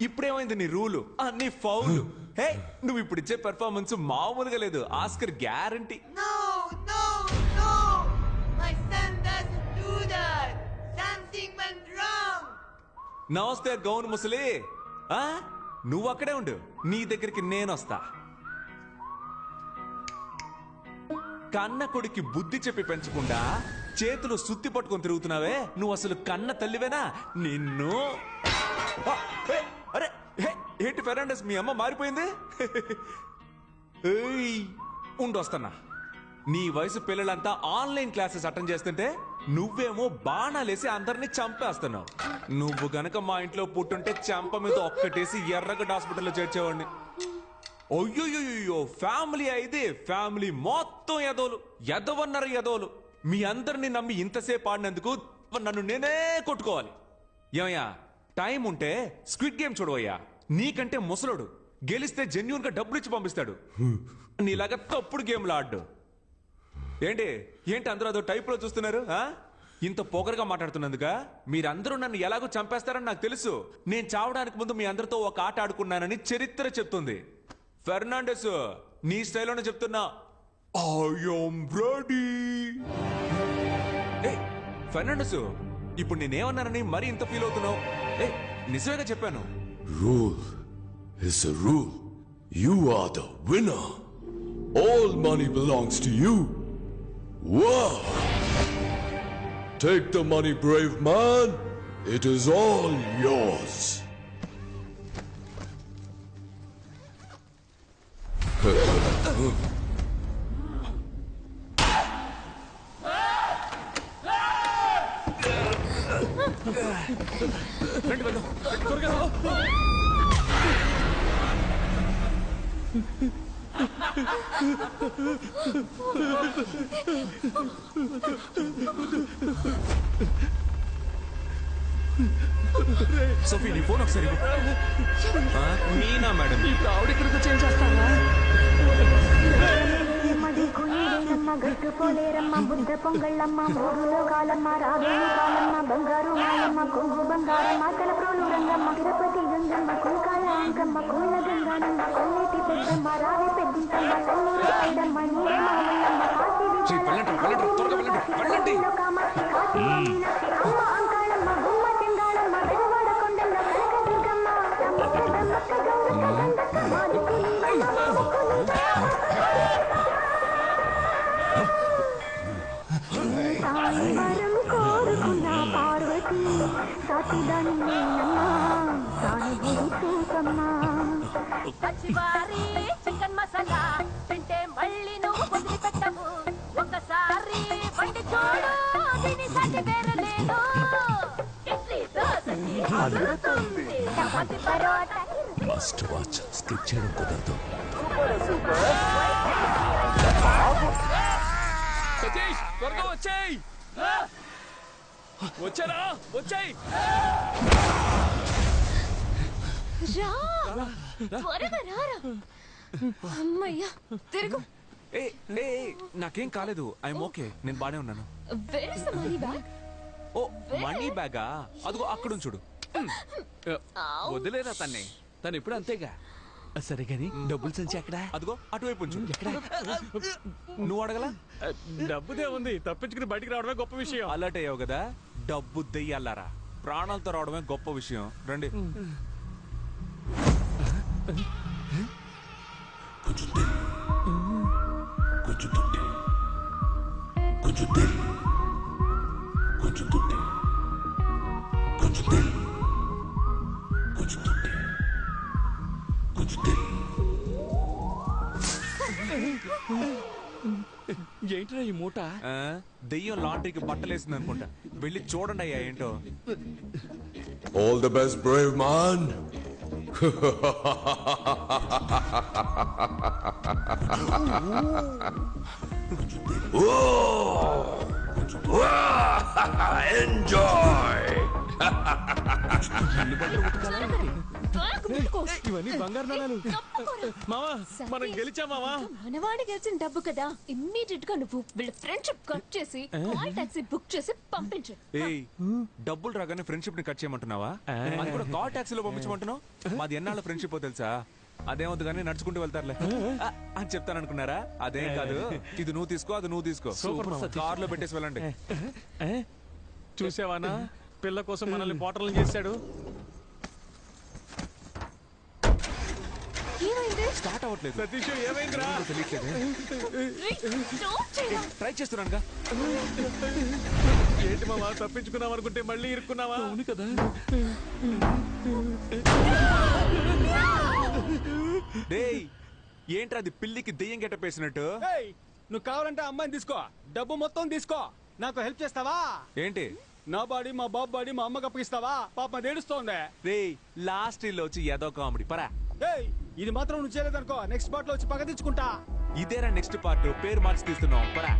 ఇప్పుడేమైంది నీ రూలు? అన్ని ఫౌల్. హే, నువ్వు ఇప్పుడు ఇచ్చే పెర్ఫార్మెన్స్ మామూలుగా లేదు. Oscar guarantee. నమస్తే గౌన్ ముసలి. నువ్వు అక్కడే ఉండు, నీ దగ్గరికి నేను వస్తా. కన్న కొడుకి బుద్ధి చెప్పి పెంచకుండా చేతులు సుత్తి పట్టుకొని తిరుగుతున్నావే, నువ్వు అసలు కన్న తల్లివేనా? నిన్ను అరే ఏంటి ఫెర్నాండెస్, మీ అమ్మ మారిపోయింది? ఉండొస్తున్నా. నీ వయసు పిల్లలంతా ఆన్లైన్ క్లాసెస్ అటెండ్ చేస్తుంటే నువ్వేమో బాణాలేసి అందరినీ చంపేస్తున్నావు. నువ్వు గనక మా ఇంట్లో పుట్టుంటే చంప మీద ఒక్కటేసి ఎర్రగడ్డ హాస్పిటల్లో చేర్చేవాడిని. అయ్యో, ఫ్యామిలీ అయితే ఫ్యామిలీ మొత్తం ఎదవన్నారు. మీ అందరినీ నమ్మి ఇంతసేపు ఆడినందుకు నన్ను నేనే కొట్టుకోవాలి. ఏమయ్యా, టైం ఉంటే స్క్విడ్ గేమ్ చూడవయ్యా. నీకంటే ముసలోడు, గెలిస్తే జెన్యూన్ గా డబ్బులు ఇచ్చి పంపిస్తాడు. నీలాగా తప్పుడు గేమ్లు ఆడు. ఏంటి అందరూ అదో టైప్ లో చూస్తున్నారు? ఇంత పొగరుగా మాట్లాడుతున్నందుగా మీరందరూ నన్ను ఎలాగో చంపేస్తారని నాకు తెలుసు. నేను చావడానికి ముందు మీ అందరితో ఒక ఆట ఆడుకున్నానని చరిత్ర చెప్తుంది. ఫెర్నాండెస్, నీ స్టైల్లోనే చెప్తున్నా, ఐఎమ్ రెడీ. ఫెర్నాండెస్, ఇప్పుడు నేనేమన్నానని మరి ఇంత ఫీల్ అవుతున్నావు? నిజమేగా చెప్పాను. Rule is a rule. You are the winner. All money belongs to you. Wow! Take the money, brave man. It is all yours. Sophie నీ ఫోన్ ఒకసారి మీనా మేడం ఇప్పుడు ఆవిడ ఇక్కడికి వచ్చి ఏం చేస్తావా? గట్టు పోలేరమ్మ బుద్ధ పొంగళ్ళమ్మ మూడులో కాలమ్మ రావేణి కాలమ్మ బంగారు మాయమ్మ కొంగు బంగారమ్మ తలప్రోలు రంగమ్మ తిరుపతి గంగమ్మ కుంకాల అంకమ్మ కూల గంగానమ్మ కొన్నేటి పెద్దమ్మ రావి పెద్దింతమ్మ కన్నూరు ఐడమ్మ నీరే మామల్లమ్మ కామాక్షి కాశీ మీనాక్షి అమ్మ అంకాళమ్మ గుమ్మ చెంగాళమ్మ బెజవాడ కొండమ్మ కనక దుర్గమ్మ రమ్మక్క గంగ మాదికు సాయివరం కోరుకున్న పార్వతి సతిదాని సానుభూతి చూసమ్మా పచ్చివారి చికెన్ మసాలా తింటే మళ్ళీ నువ్వు వదిలిపెట్టవు ఒకసారి వండి చూడు దీని సాటి వేరే లేదు ఇడ్లీ దోసకి అదురుతుంది chapati parotta must watch skip చేయడం కుదరదు. సతీష్ త్వరగా వచ్చేయ్. వచ్చారా? వచ్చేయ్. త్వరగా రారా. అమ్మయ్యా తిరుగు. నాకేం కాలేదు. I'm okay. నేను బానే ఉన్నాను. Where is the money bag? ఓ మనీ బ్యాగా అదిగో అక్కడ చూడు. వదిలేరా తన్ని, తను ఎప్పుడు అంతేగా. సరే గాని డబ్బులు సంచి ఎక్కడ? అదిగో అటువైపు ఉంచు. ఎక్కడ? నువ్వు అడగలా? డబ్బుదే ఉంది, తప్పించుకుని బయటికి రావడమే గొప్ప విషయం. అలర్ట్ అయ్యావు కదా. డబ్బు దెయ్యాలారా, ప్రాణాలతో రావడమే గొప్ప విషయం. రండి. ఏంట్రా ఈ మూట? దెయ్యం లాండ్రీకి బట్టలేసింది అనుకుంటా. వెళ్ళి చూడండి అయ్యా ఏంటో. All the best, brave man. Enjoy. ఇవన్నీ బంగారు నాణాలు. మావా మనం గెలిచా మావా. మనవాడి గెలిచిన డబ్బు కదా. ఇమ్మీడియట్ గా నువ్వు వీళ్ళ ఫ్రెండ్షిప్ కట్ చేసి కాల్ టాక్సీ బుక్ చేసి పంపించు. ఏయ్ డబ్బులు రాగానే ఫ్రెండ్షిప్ ని కట్ చేయమంటున్నావా? అది కూడా కాల్ టాక్సీలో పంపించమంటున్నావు. మాది ఎన్నాళ్ళ ఫ్రెండ్షిప్ తెలుసా? అదేమవుతుంది కానీ నడుచుకుంటూ వెళ్తారులే అని చెప్తాను అనుకున్నారా? అదేం కాదు. ఇది నువ్వు తీసుకో, అది నువ్వు తీసుకో. కార్ లో పెట్టేసి వెళ్ళండి. చూసావానా పిల్ల కోసం మనల్ని పోటర్లు చేశాడు. స్టార్ట్ అవ్వట్లేదు. సతీష్ ఏమైందిరా? ట్రై చేస్తున్నానుగా. ఏంటి మావా తప్పించుకున్నావు అనుకుంటే మళ్ళీ ఇరుక్కున్నావా? అవును కదా. డేయ్ ఏంట్రా అది పిల్లికి దెయ్యం గెట్టపేసినట్టు? నువ్వు కావాలంటే అమ్మాయిని తీసుకో, డబ్బు మొత్తం తీసుకో. నాకు హెల్ప్ చేస్తావా? ఏంటి? నా బాడీ మా బాబు బాడీ మా అమ్మకి అప్పగిస్తావా? పాప ఏడుస్తోంది. రేయ్ లాస్ట్ ఇల్లు వచ్చి ఏదో కామెడీ పరా. ఇది మాత్రం నువ్వు చేయలేదనుకో, నెక్స్ట్ పార్ట్ లో వచ్చి పగ తెచ్చుకుంటా. ఇదేరా నెక్స్ట్ పార్ట్. పేరు మార్చి తీస్తున్నాం పరా.